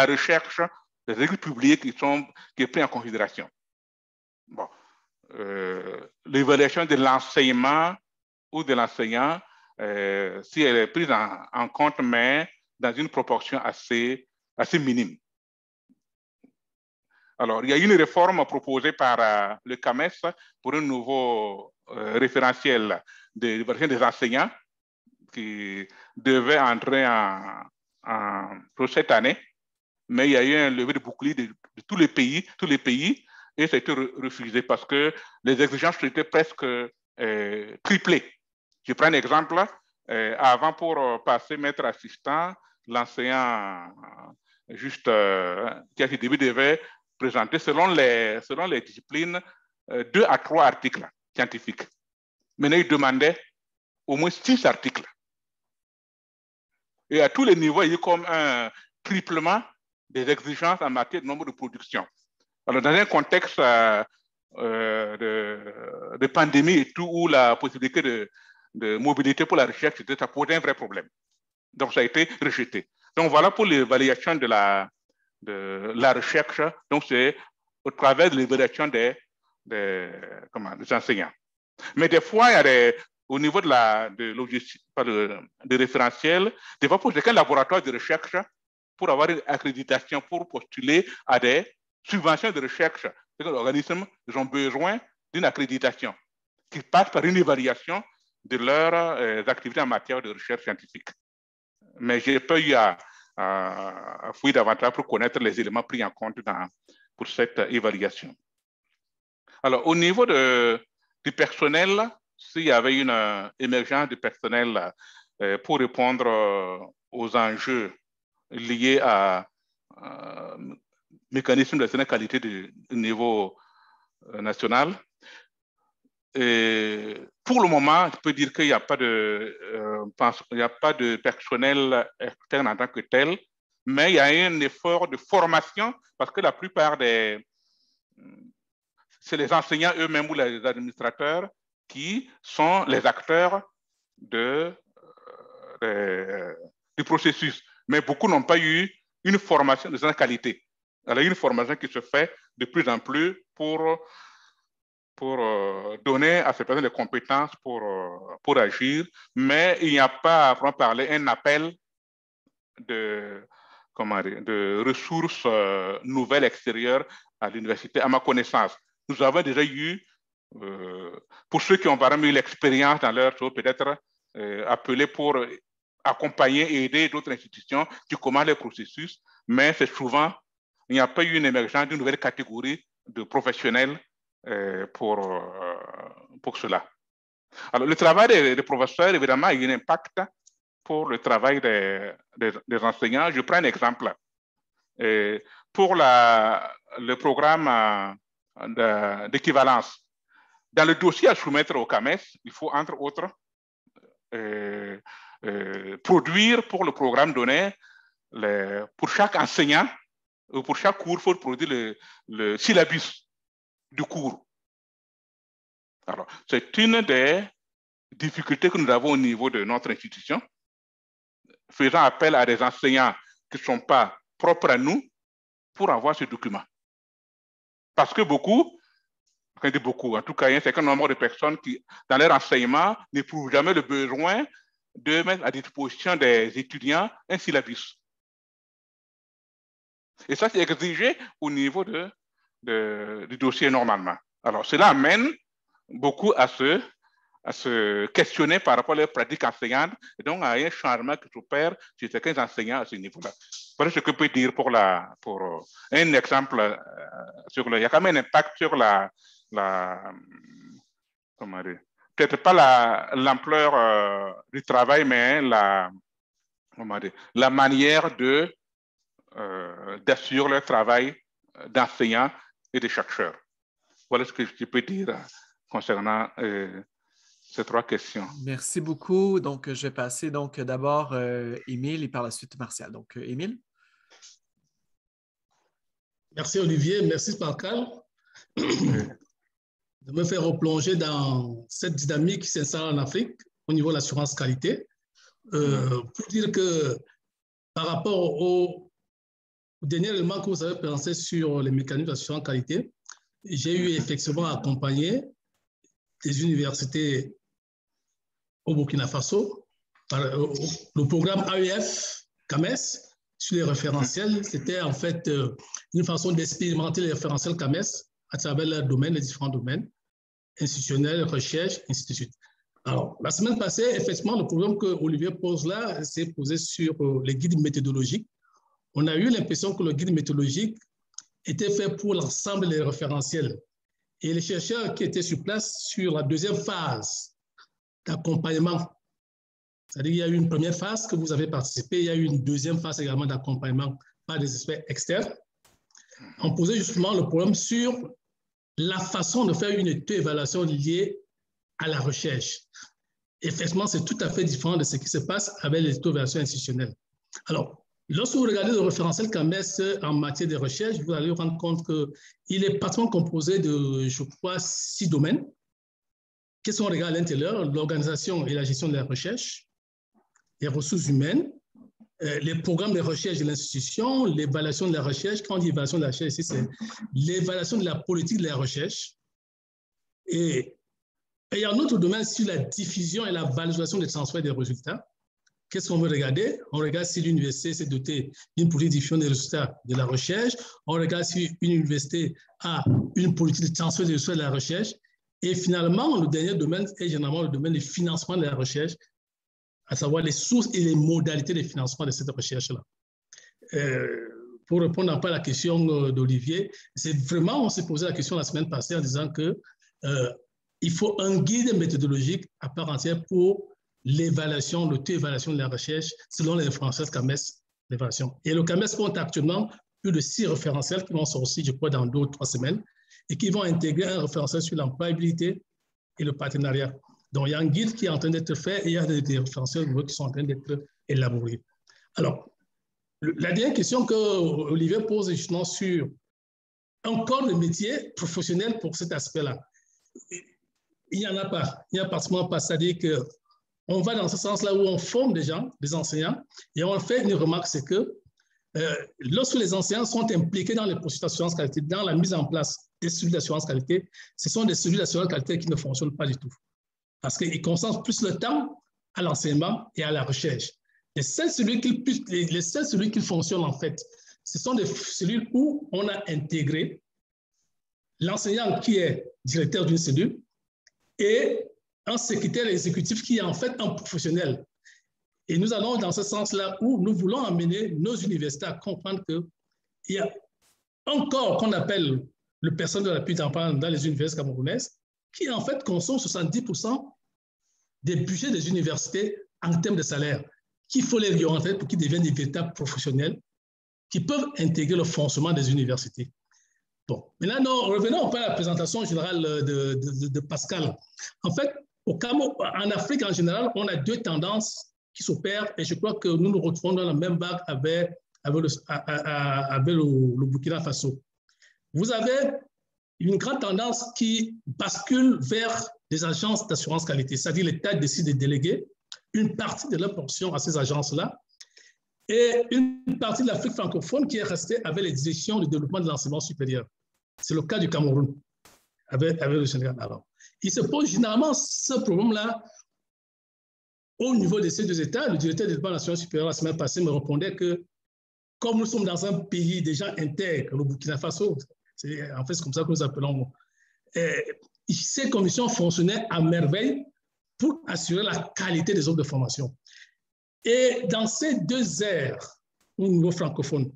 recherche des écrits publiés qui est prise en considération. Bon. l'évaluation de l'enseignement ou de l'enseignant, si elle est prise en compte, mais dans une proportion assez minime. Alors, il y a une réforme proposée par le CAMES pour un nouveau référentiel de l'évaluation des enseignants qui devait entrer pour cette année, mais il y a eu un levé de bouclier de tous les pays, et ça a été refusé parce que les exigences étaient presque triplées. Je prends un exemple. Avant, pour passer maître assistant, l'enseignant qui a été début devait présenter selon les disciplines 2 à 3 articles scientifiques. Maintenant, il demandait au moins 6 articles. Et à tous les niveaux, il y a eu comme un triplement des exigences en matière de nombre de production. Alors, dans un contexte de pandémie et tout, où la possibilité de mobilité pour la recherche, ça posait un vrai problème. Donc, ça a été rejeté. Donc, voilà pour l'évaluation de la recherche. Donc, c'est au travers de l'évaluation des enseignants. Mais des fois, il y a au niveau de référentiel, des fois, pour quelqu'un laboratoire de recherche, pour avoir une accréditation, pour postuler à des subventions de recherche, les organismes ont besoin d'une accréditation qui passe par une évaluation de leurs activités en matière de recherche scientifique. Mais je n'ai pas eu à fouiller davantage pour connaître les éléments pris en compte pour cette évaluation. Alors, au niveau du personnel, s'il y avait une émergence du personnel pour répondre aux enjeux liés à mécanisme de qualité du niveau national, et pour le moment, je peux dire qu'il n'y a pas de personnel externe en tant que tel, mais il y a un effort de formation parce que la plupart c'est les enseignants eux-mêmes ou les administrateurs qui sont les acteurs du processus. Mais beaucoup n'ont pas eu une formation de cette qualité. Alors, il y a une formation qui se fait de plus en plus pour donner à ces personnes les compétences pour agir, mais il n'y a pas, à parler, un appel de ressources nouvelles extérieures à l'université, à ma connaissance. Nous avons déjà eu, pour ceux qui ont par exemple eu l'expérience dans leur tour, peut-être appelé pour accompagner et aider d'autres institutions qui commencent les processus, mais c'est souvent, il n'y a pas eu une émergence d'une nouvelle catégorie de professionnels pour cela. Alors, le travail des professeurs, évidemment, a un impact pour le travail des enseignants. Je prends un exemple. Pour le programme d'équivalence, dans le dossier à soumettre au CAMES, il faut, entre autres, produire pour le programme donné, pour chaque enseignant, ou pour chaque cours, il faut produire le syllabus du cours. Alors, c'est une des difficultés que nous avons au niveau de notre institution, faisant appel à des enseignants qui ne sont pas propres à nous pour avoir ce document. Parce que beaucoup, en tout cas, il y a un certain nombre de personnes qui, dans leur enseignement, n'éprouvent jamais le besoin de mettre à disposition des étudiants un syllabus. Et ça, c'est exigé au niveau du dossier normalement. Alors, cela amène beaucoup à se questionner par rapport à leurs pratiques enseignantes et donc à un changement qui s'opère chez certains enseignants à ce niveau-là. Voilà ce que je peux dire pour un exemple. Il y a quand même un impact sur peut-être pas l'ampleur du travail, mais la manière d'assurer leur travail d'enseignants et de chercheurs. Voilà ce que je peux dire concernant ces 3 questions. Merci beaucoup. Donc, je vais passer d'abord Émile et par la suite Martial. Donc, Émile. Merci Olivier, merci Pascal de me faire replonger dans cette dynamique qui s'installe en Afrique au niveau de l'assurance qualité. Pour dire que par rapport au dernier élément que vous avez pensé sur les mécanismes d'assurance qualité, j'ai eu effectivement accompagné des universités au Burkina Faso par le programme AEF CAMES sur les référentiels. C'était en fait une façon d'expérimenter les référentiels CAMES à travers leurs domaines, les différents domaines institutionnels, recherche, ainsi de suite. Alors, la semaine passée, effectivement, le problème que Olivier pose là, c'est posé sur les guides méthodologiques. On a eu l'impression que le guide méthodologique était fait pour l'ensemble des référentiels. Et les chercheurs qui étaient sur place sur la deuxième phase d'accompagnement, c'est-à-dire qu'il y a eu une première phase que vous avez participé, il y a eu une deuxième phase également d'accompagnement par des experts externes, ont posé justement le problème sur la façon de faire une auto-évaluation liée à la recherche. Effectivement, c'est tout à fait différent de ce qui se passe avec les auto-évaluations institutionnelles. Alors, lorsque vous regardez le référentiel CAMES en matière de recherche, vous allez vous rendre compte qu'il est pratiquement composé de, je crois, 6 domaines. Qu'est-ce qu'on regarde à l'intérieur? L'organisation et la gestion de la recherche, les ressources humaines, les programmes de recherche de l'institution, l'évaluation de la recherche. Quand on dit évaluation de la recherche, ici, c'est l'évaluation de la politique de la recherche. Et il y a un autre domaine sur la diffusion et la valorisation des transferts des résultats. Qu'est-ce qu'on veut regarder? On regarde si l'université s'est dotée d'une politique de diffusion des résultats de la recherche. On regarde si une université a une politique de transfert des résultats de la recherche. Et finalement, le dernier domaine est généralement le domaine du financement de la recherche, à savoir les sources et les modalités de financement de cette recherche-là. Pour répondre un peu à la question d'Olivier, c'est vraiment, on s'est posé la question la semaine passée en disant que il faut un guide méthodologique à part entière pour l'évaluation, l'auto-évaluation de la recherche selon les référentiels CAMES d'évaluation. Et le CAMES compte actuellement plus de 6 référentiels qui vont sortir, je crois, dans 2 ou 3 semaines et qui vont intégrer un référentiel sur l'employabilité et le partenariat. Donc, il y a un guide qui est en train d'être fait et il y a des référentiels qui sont en train d'être élaborés. Alors, la dernière question que Olivier pose est justement sur un corps de métier professionnel pour cet aspect-là. Il n'y en a pas. Il n'y a pratiquement pas. C'est-à-dire qu'on va dans ce sens-là où on forme des gens, des enseignants, et on fait une remarque, c'est que lorsque les enseignants sont impliqués dans les processus d'assurance qualité, dans la mise en place des cellules d'assurance qualité, ce sont des cellules d'assurance qualité qui ne fonctionnent pas du tout. Parce qu'ils concentrent plus le temps à l'enseignement et à la recherche. Les seules cellules qui fonctionnent, en fait, ce sont des cellules où on a intégré l'enseignant qui est directeur d'une cellule et un secrétaire exécutif qui est en fait un professionnel. Et nous allons dans ce sens-là où nous voulons amener nos universités à comprendre qu'il y a un corps qu'on appelle le personnel de l'appui d'emploi dans les universités camerounaises qui en fait consomme 70% des budgets des universités en termes de salaire, qu'il faut les réorienter pour qu'ils deviennent des véritables professionnels qui peuvent intégrer le fonctionnement des universités. Bon, maintenant, revenons un peu à la présentation générale de Pascal. En fait, au Cameroun, en Afrique en général, on a 2 tendances qui s'opèrent et je crois que nous nous retrouvons dans la même vague avec le Burkina Faso. Vous avez une grande tendance qui bascule vers des agences d'assurance qualité, c'est-à-dire l'État décide de déléguer une partie de leur portion à ces agences-là et une partie de l'Afrique francophone qui est restée avec les directions du développement de l'enseignement supérieur. C'est le cas du Cameroun avec le Sénégal. Alors, il se pose généralement ce problème-là au niveau de ces 2 États. Le directeur du développement de l'enseignement supérieur la semaine passée me répondait que comme nous sommes dans un pays des gens intègres, le Burkina Faso, en fait c'est comme ça que nous appelons, ces commissions fonctionnaient à merveille pour assurer la qualité des offres de formation. Et dans ces 2 aires au niveau francophone,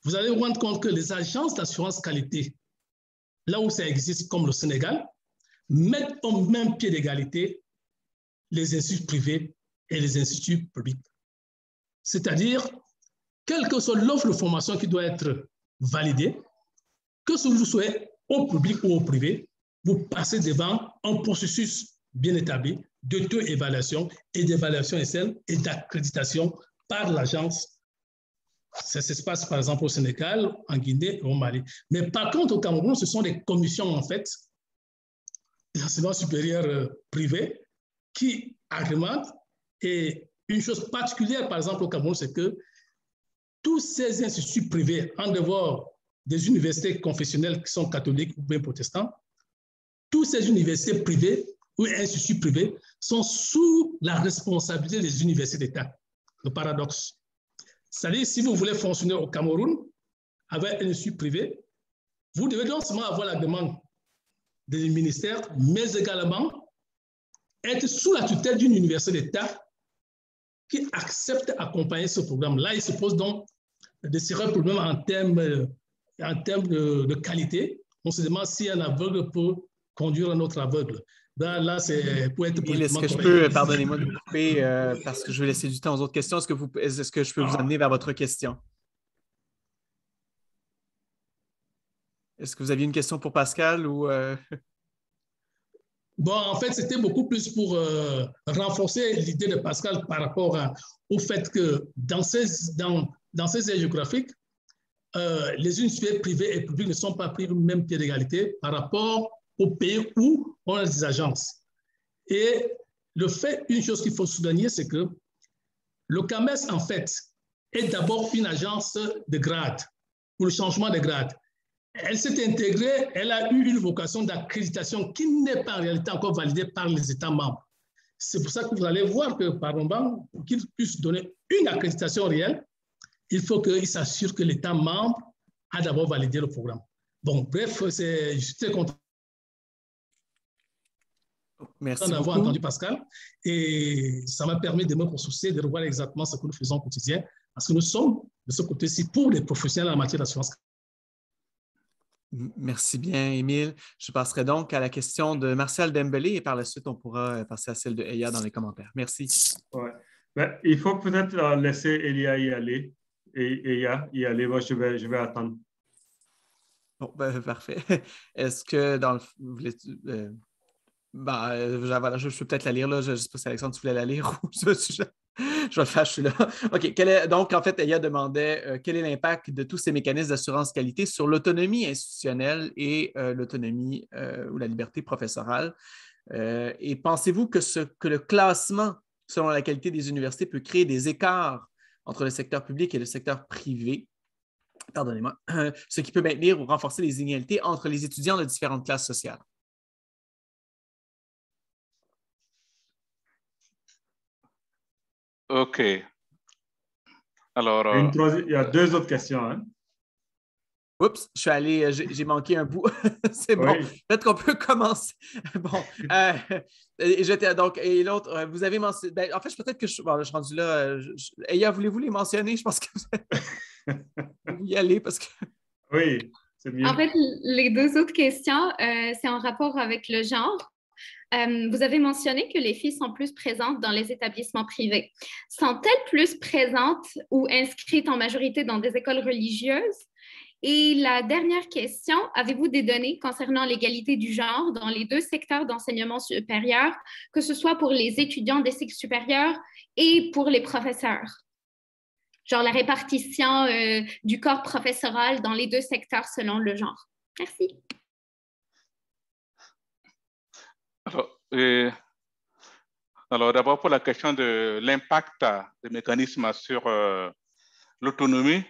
vous allez vous rendre compte que les agences d'assurance qualité, là où ça existe comme le Sénégal, mettent au même pied d'égalité les instituts privés et les instituts publics. C'est-à-dire, quelle que soit l'offre de formation qui doit être validée, que ce que vous soyez au public ou au privé, vous passez devant un processus bien établi d'auto-évaluation et d'évaluation externe et d'accréditation par l'agence. Ça se passe par exemple au Sénégal, en Guinée et au Mali. Mais par contre, au Cameroun, ce sont des commissions en fait d'enseignement supérieur privé qui agrémentent. Et une chose particulière, par exemple, au Cameroun, c'est que tous ces instituts privés, en dehors des universités confessionnelles qui sont catholiques ou bien protestants, toutes ces universités privées ou instituts privés sont sous la responsabilité des universités d'État. Le paradoxe. C'est-à-dire, si vous voulez fonctionner au Cameroun avec un institut privé, vous devez non seulement avoir la demande des ministères, mais également être sous la tutelle d'une université d'État qui accepte d'accompagner ce programme. Là, il se pose donc de sérieux problèmes en termes de qualité. On se demande si un aveugle peut conduire un autre aveugle. Là, c'est pour être politiquement correct. Est-ce que je peux, pardonnez-moi de vous couper, parce que je vais laisser du temps aux autres questions. Est-ce que je peux vous amener vers votre question? Est-ce que vous aviez une question pour Pascal ou... Bon, en fait, c'était beaucoup plus pour renforcer l'idée de Pascal par rapport au fait que dans ces aires géographiques, les universités privées et publiques ne sont pas prises au même pied d'égalité par rapport aux pays où on a des agences. Et une chose qu'il faut souligner, c'est que le CAMES, en fait, est d'abord une agence de grade, pour le changement de grade. Elle s'est intégrée, elle a eu une vocation d'accréditation qui n'est pas en réalité encore validée par les États membres. C'est pour ça que vous allez voir que, par moment, pour qu'il puisse donner une accréditation réelle, il faut qu'il s'assure que l'État membre a d'abord validé le programme. Bon, bref, je suis très content d'avoir entendu Pascal et ça m'a permis de me ressourcer, de revoir exactement ce que nous faisons au quotidien parce que nous sommes de ce côté-ci pour les professionnels en matière d'assurance. Merci bien, Émile. Je passerai donc à la question de Martial Dembélé et par la suite, on pourra passer à celle de Eya dans les commentaires. Merci. Ouais. Ben, il faut peut-être laisser Elia y aller. Eya y aller. Moi, je vais attendre. Bon, ben, parfait. Est-ce que dans le... Vous voulez, voilà, je peux peut-être la lire. Là. Je ne sais pas si Alexandre, tu voulais la lire ou je vais le faire, je suis là. OK. Donc, en fait, Eya demandait quel est l'impact de tous ces mécanismes d'assurance qualité sur l'autonomie institutionnelle et l'autonomie ou la liberté professorale. Et pensez-vous que le classement selon la qualité des universités peut créer des écarts entre le secteur public et le secteur privé? Pardonnez-moi. Ce qui peut maintenir ou renforcer les inégalités entre les étudiants de différentes classes sociales. OK. Alors, il y a deux autres questions. Hein? Oups, j'ai manqué un bout. C'est bon. Oui. Peut-être qu'on peut commencer. Bon. Donc, et l'autre, vous avez mentionné. Ben, en fait, peut-être que je suis rendu là. Eya, voulez-vous les mentionner? Je pense que vous y allez parce que. Oui, c'est mieux. En fait, les deux autres questions, c'est en rapport avec le genre. Vous avez mentionné que les filles sont plus présentes dans les établissements privés. Sont-elles plus présentes ou inscrites en majorité dans des écoles religieuses? Et la dernière question, avez-vous des données concernant l'égalité du genre dans les deux secteurs d'enseignement supérieur, que ce soit pour les étudiants des cycles supérieurs et pour les professeurs? Genre la répartition du corps professoral dans les deux secteurs selon le genre. Merci. Alors d'abord, pour la question de l'impact des mécanismes sur l'autonomie,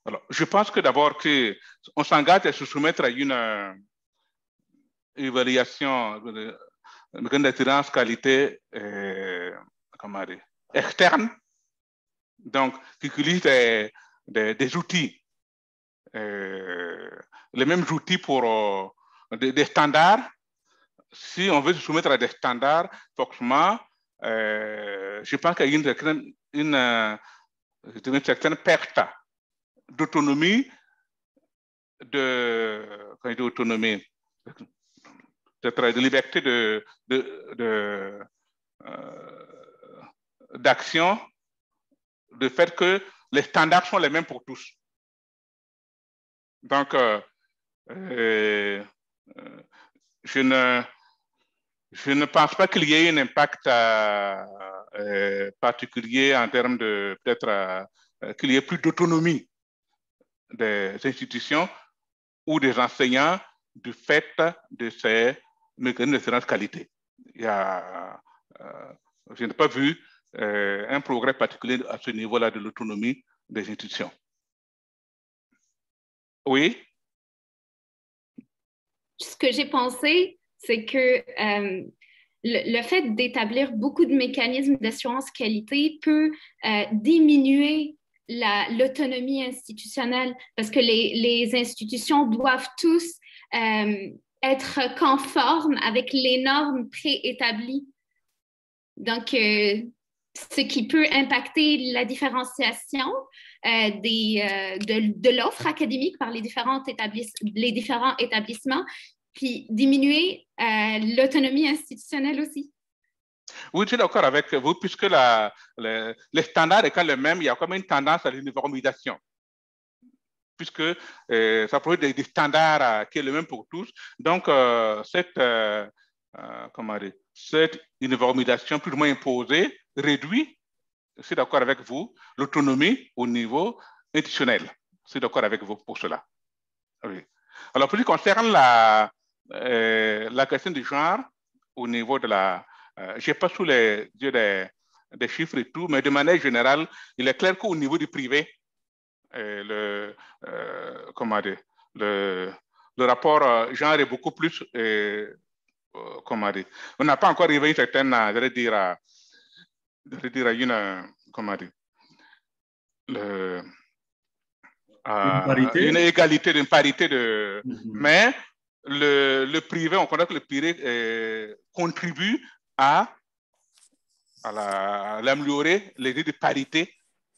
alors, je pense que d'abord, on s'engage à se soumettre à une évaluation de d'assurance qualité externe, donc qui utilise des outils, les mêmes outils pour des standards. Si on veut se soumettre à des standards, forcément, je pense qu'il y a une certaine perte d'autonomie, de liberté d'action, de fait que les standards sont les mêmes pour tous. Donc, je ne pense pas qu'il y ait un impact particulier en termes de peut-être qu'il y ait plus d'autonomie des institutions ou des enseignants du fait de ces mécanismes d'assurance qualité. Je n'ai pas vu un progrès particulier à ce niveau-là de l'autonomie des institutions. Oui. Ce que j'ai pensé, c'est que le fait d'établir beaucoup de mécanismes d'assurance qualité peut diminuer l'autonomie institutionnelle parce que les institutions doivent tous être conformes avec les normes préétablies. Donc, ce qui peut impacter la différenciation de l'offre académique par les différents établissements, puis diminuer l'autonomie institutionnelle aussi. Oui, je suis d'accord avec vous, puisque les standards étant les mêmes, il y a quand même une tendance à l'uniformisation, puisque ça produit des standards qui est le même pour tous. Donc, cette uniformisation plus ou moins imposée réduit, je suis d'accord avec vous, l'autonomie au niveau institutionnel. Je suis d'accord avec vous pour cela. Oui. Alors, pour ce qui concerne la question du genre, au niveau de la... je n'ai pas sous les yeux des chiffres et tout, mais de manière générale, il est clair qu'au niveau du privé, le rapport genre est beaucoup plus... comment dire, on n'a pas encore arrivé à une certaine, j'allais dire à une, comment dire, une égalité, une parité de... Mais le privé, on connaît que le privé contribue à l'améliorer les idées de parité,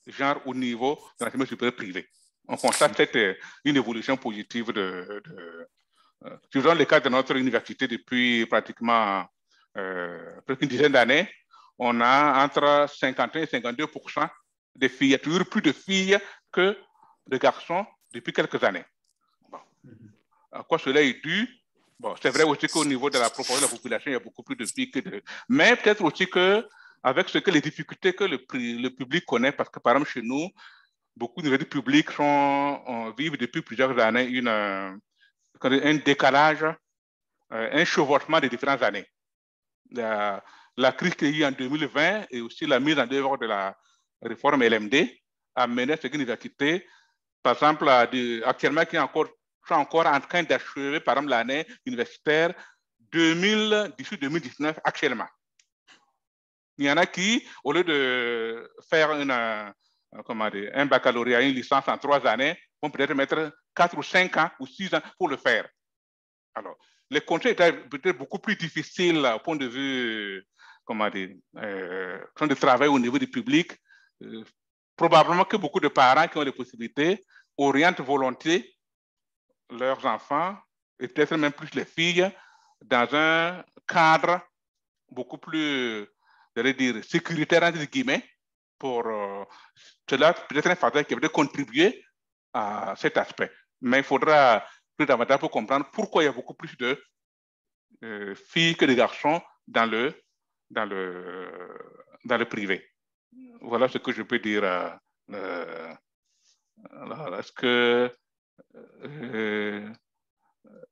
genre au niveau de l'enseignement supérieur privé. On constate une évolution positive dans le cas de notre université depuis pratiquement presque une dizaine d'années. On a entre 51 et 52% de filles. Il y a toujours plus de filles que de garçons depuis quelques années. Bon. À quoi cela est dû? Bon, c'est vrai aussi qu'au niveau de la proportion de la population, il y a beaucoup plus de filles que de... Mais peut-être aussi qu'avec les difficultés que le public connaît, parce que par exemple chez nous, beaucoup de publics vivent depuis plusieurs années un décalage, un chevauchement des différentes années. La crise qu'il y a eu en 2020 et aussi la mise en œuvre de la réforme LMD a mené à ce qu'une université, par exemple, actuellement, qui sont encore en train d'achever, par exemple, l'année universitaire 2018-2019 actuellement. Il y en a qui, au lieu de faire un baccalauréat, une licence en 3 années, vont peut-être mettre 4 ou 5 ans ou 6 ans pour le faire. Alors, les conditions étaient peut-être beaucoup plus difficiles au point de vue, de travail au niveau du public. Probablement que beaucoup de parents qui ont des possibilités orientent volontiers leurs enfants, et peut-être même plus les filles, dans un cadre beaucoup plus, j'allais dire, sécuritaire, entre guillemets, pour cela, peut-être un facteur qui peut contribuer à cet aspect. Mais il faudra plus davantage pour comprendre pourquoi il y a beaucoup plus de filles que de garçons dans le privé. Voilà ce que je peux dire. Est-ce que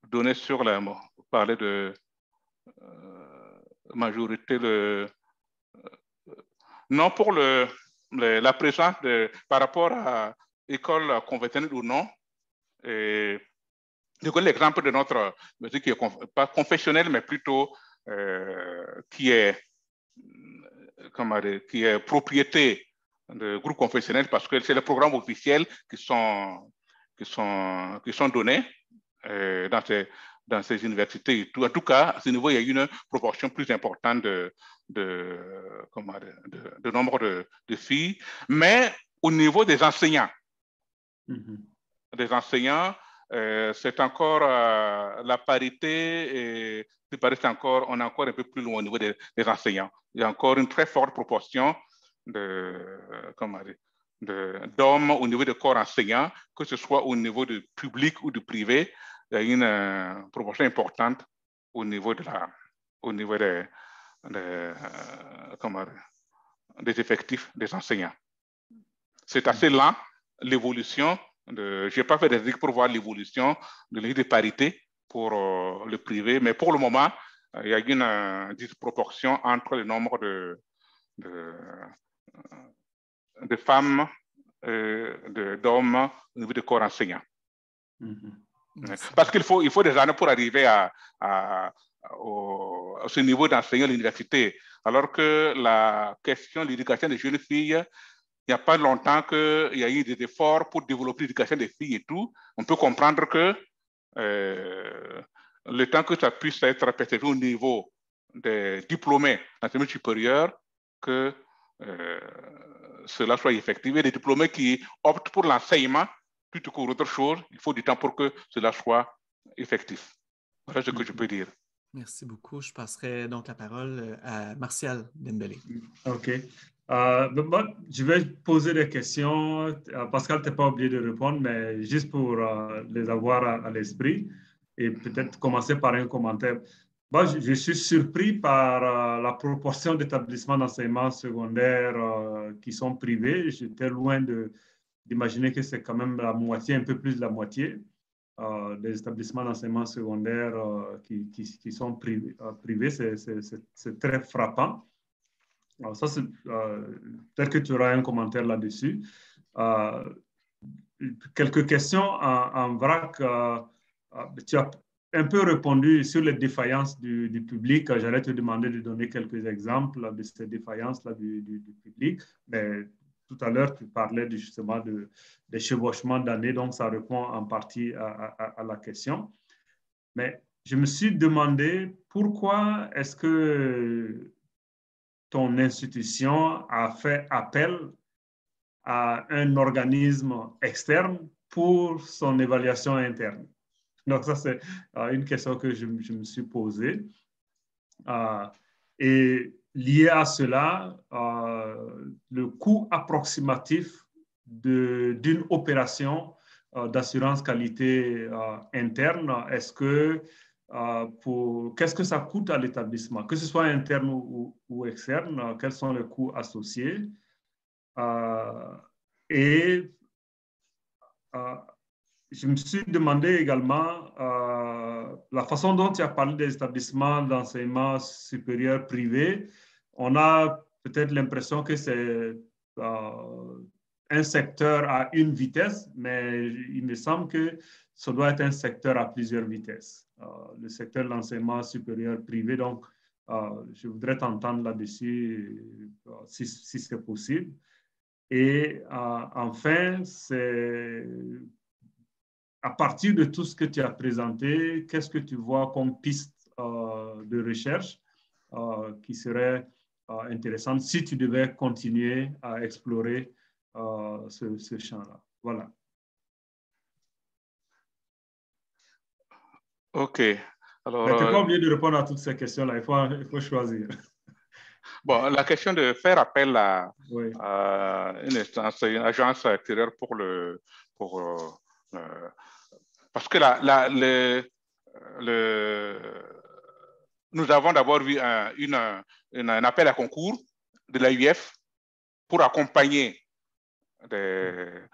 donner sur la parler de majorité non pour la présence par rapport à école conventionnelle ou non. Je connais l'exemple de notre musique qui est pas confessionnelle, mais plutôt qui est propriété de groupes confessionnels, parce que c'est les programmes officiels qui sont donnés dans ces universités et tout. En tout cas, à ce niveau, il y a une proportion plus importante de nombre de filles. Mais au niveau des enseignants, c'est encore la parité, et on est encore un peu plus loin au niveau des enseignants. Il y a encore une très forte proportion d'hommes au niveau des corps enseignants, que ce soit au niveau du public ou du privé. Il y a une proportion importante au niveau des effectifs des enseignants. C'est assez lent, l'évolution. Je n'ai pas fait des études pour voir l'évolution de l'indice de parité pour le privé, mais pour le moment, il y a une disproportion entre le nombre de femmes, d'hommes au niveau des corps enseignants. Parce qu'il faut des années pour arriver à ce niveau d'enseignement à l'université. Alors que la question de l'éducation des jeunes filles, il n'y a pas longtemps qu'il y a eu des efforts pour développer l'éducation des filles et tout. On peut comprendre que le temps que ça puisse être perçu au niveau des diplômés d'enseignement supérieur, que cela soit effectif. Et les diplômés qui optent pour l'enseignement plutôt qu'autre chose, il faut du temps pour que cela soit effectif. Voilà ce que je peux dire. Merci beaucoup. Je passerai donc la parole à Martial Dembélé. OK. Je vais poser des questions. Pascal, tu n'es pas obligé de répondre, mais juste pour les avoir à l'esprit et peut-être commencer par un commentaire. Moi, je suis surpris par la proportion d'établissements d'enseignement secondaire qui sont privés. J'étais loin d'imaginer que c'est quand même la moitié, un peu plus de la moitié des établissements d'enseignement secondaire qui sont privés. C'est très frappant. Alors ça, peut-être que tu auras un commentaire là-dessus. Quelques questions en vrac. Tu as un peu répondu sur les défaillances du public. J'allais te demander de donner quelques exemples de ces défaillances-là du public. Mais tout à l'heure, tu parlais justement des chevauchements d'années, donc ça répond en partie à la question. Mais je me suis demandé pourquoi est-ce que ton institution a fait appel à un organisme externe pour son évaluation interne. Donc, ça, c'est une question que je me suis posée. Et lié à cela, le coût approximatif d'une opération d'assurance qualité interne, est-ce que qu'est-ce que ça coûte à l'établissement, que ce soit interne ou externe, quels sont les coûts associés et je me suis demandé également la façon dont tu as parlé des établissements d'enseignement supérieur privés. On a peut-être l'impression que c'est un secteur à une vitesse, mais il me semble que ça doit être un secteur à plusieurs vitesses. Le secteur de l'enseignement supérieur privé. Donc, je voudrais t'entendre là-dessus si c'est possible. Et enfin, c'est à partir de tout ce que tu as présenté, qu'est-ce que tu vois comme piste de recherche qui serait intéressante si tu devais continuer à explorer ce champ-là? Voilà. OK. Alors, mais tu n'es pas obligé de répondre à toutes ces questions-là. Il faut choisir. Bon, la question de faire appel à oui. Une agence extérieure parce que nous avons d'abord vu un appel à concours de l'AUF pour accompagner ceux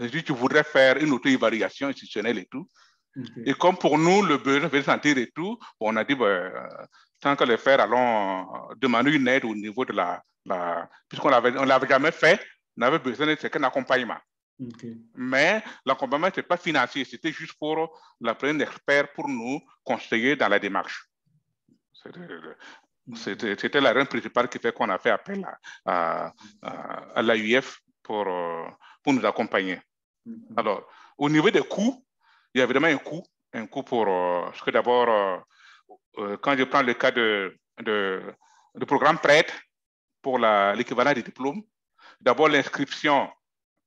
qui voudraient faire une auto-évaluation institutionnelle et tout. Okay. Et comme pour nous, le besoin de sentir et tout, on a dit, tant que le faire, allons demander une aide au niveau de puisqu'on ne l'avait jamais fait, on avait besoin de certain accompagnement. Okay. Mais l'accompagnement n'était pas financier, c'était juste pour la prise d'experts pour nous conseiller dans la démarche. C'était la raison principale qui fait qu'on a fait appel à l'AUF pour nous accompagner. Alors, au niveau des coûts, il y a évidemment un coût pour ce que d'abord, quand je prends le cas de programme PRED pour l'équivalent des diplômes, d'abord l'inscription,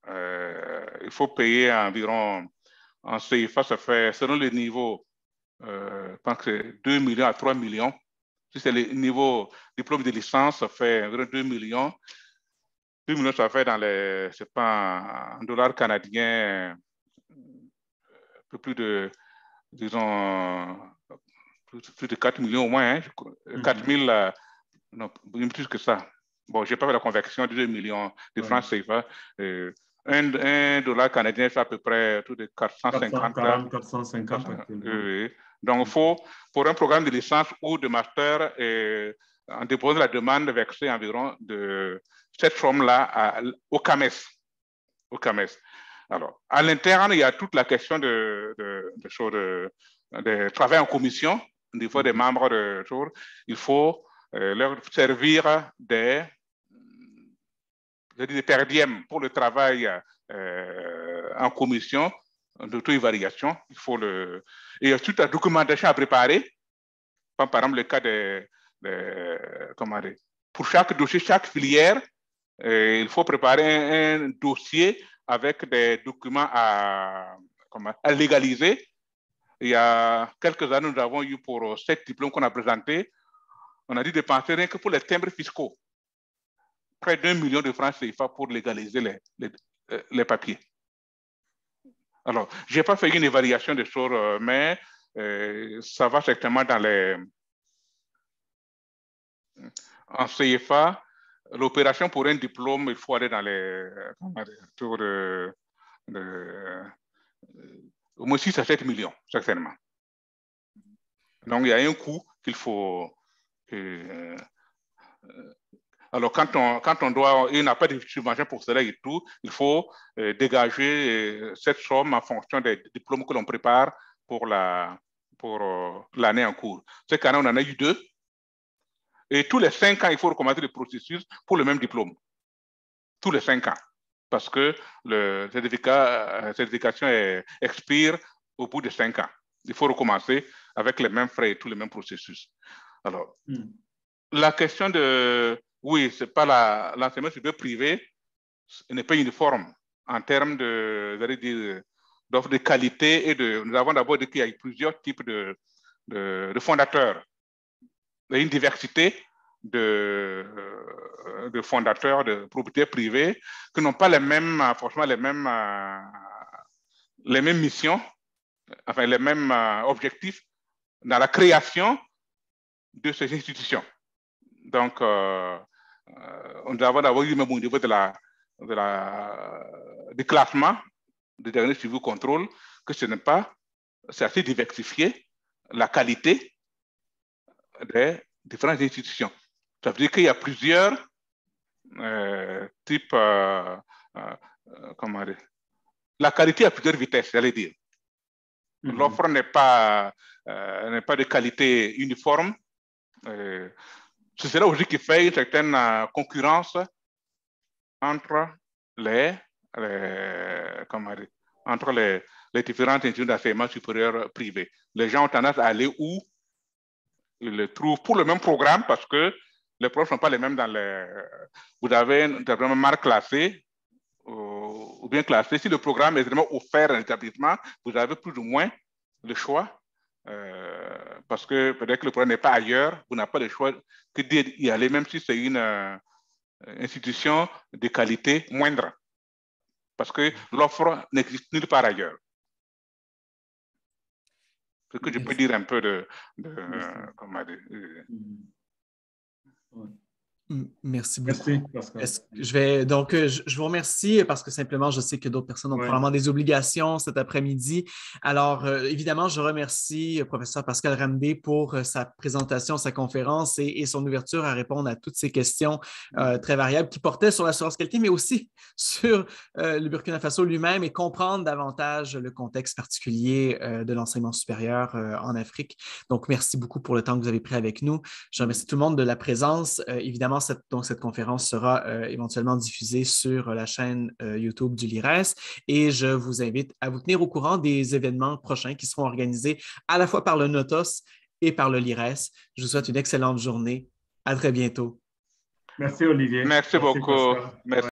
il faut payer environ, en CFA, ça fait, selon le niveau, je pense que c'est 2 millions à 3 millions. Si c'est le niveau diplôme de licence, ça fait environ 2 millions. 2 millions, ça fait dans les, c'est pas en dollars canadiens, un peu plus de, disons, plus de 4 millions au moins, hein, 4 000, non, plus que ça. Bon, je n'ai pas fait la conversion de 2 millions de francs CFA. $1 canadien, c'est à peu près autour de 450. 450. Donc, il faut, pour un programme de licence ou de master, en déposant la demande, verser environ de cette somme-là au CAMES. Alors, à l'interne, il y a toute la question de travail en commission. Au niveau des membres de choses, il faut leur servir des perdièmes pour le travail en commission d'auto-évaluation. Il y a toute la documentation à préparer. Par exemple, le cas pour chaque dossier, chaque filière, il faut préparer un dossier avec des documents à légaliser. Il y a quelques années, nous avons eu pour 7 diplômes qu'on a présentés, on a dû dépenser rien que pour les timbres fiscaux, près d'1 million de francs CFA pour légaliser les papiers. Alors, je n'ai pas fait une évaluation des choses, mais ça va certainement dans les... En CFA, l'opération pour un diplôme, il faut aller dans les tours au moins 6 à 7 millions, certainement. Donc, il y a un coût qu'il faut... alors, quand on doit... Il n'y a pas de subvention pour cela et tout, il faut dégager cette somme en fonction des diplômes que l'on prépare pour l'année en cours. Cette année, on en a eu 2. Et tous les 5 ans, il faut recommencer le processus pour le même diplôme. Tous les 5 ans. Parce que la certification expire au bout de 5 ans. Il faut recommencer avec les mêmes frais et tous les mêmes processus. Alors, la question de... Oui, ce n'est pas l'enseignement supérieur privé, n'est pas uniforme en termes d'offres de qualité et nous avons d'abord dit qu'il y a plusieurs types de fondateurs. Il y a une diversité de fondateurs, de propriétaires privés qui n'ont pas forcément les mêmes missions, enfin les mêmes objectifs dans la création de ces institutions. Donc, nous avons d'abord eu même au niveau du classement des derniers suivis contrôle que c'est assez diversifié, la qualité des différentes institutions. Ça veut dire qu'il y a plusieurs types, la qualité à plusieurs vitesses, j'allais dire. L'offre n'est pas de qualité uniforme. C'est cela aussi qui fait une certaine concurrence entre les différentes institutions d'enseignement supérieur privées. Les gens ont tendance à aller où ils le trouvent pour le même programme parce que les profs ne sont pas les mêmes vous avez un mal classé ou bien classé. Si le programme est vraiment offert à l'établissement, vous avez plus ou moins le choix. Parce que peut-être que le programme n'est pas ailleurs, vous n'avez pas le choix que d'y aller, même si c'est une institution de qualité moindre. Parce que l'offre n'existe nulle part ailleurs. Ce que je peux dire un peu Merci beaucoup. Merci, Pascal. Je vous remercie parce que simplement, je sais que d'autres personnes ont probablement des obligations cet après-midi. Alors, évidemment, je remercie le professeur Pascal Ramdé pour sa présentation, sa conférence et son ouverture à répondre à toutes ces questions très variables qui portaient sur l'assurance qualité, mais aussi sur le Burkina Faso lui-même et comprendre davantage le contexte particulier de l'enseignement supérieur en Afrique. Donc, merci beaucoup pour le temps que vous avez pris avec nous. Je remercie tout le monde de la présence. Évidemment, cette conférence sera éventuellement diffusée sur la chaîne YouTube du LIRES et je vous invite à vous tenir au courant des événements prochains qui seront organisés à la fois par le NOTOS et par le LIRES. Je vous souhaite une excellente journée. À très bientôt. Merci, Olivier. Merci beaucoup. Merci.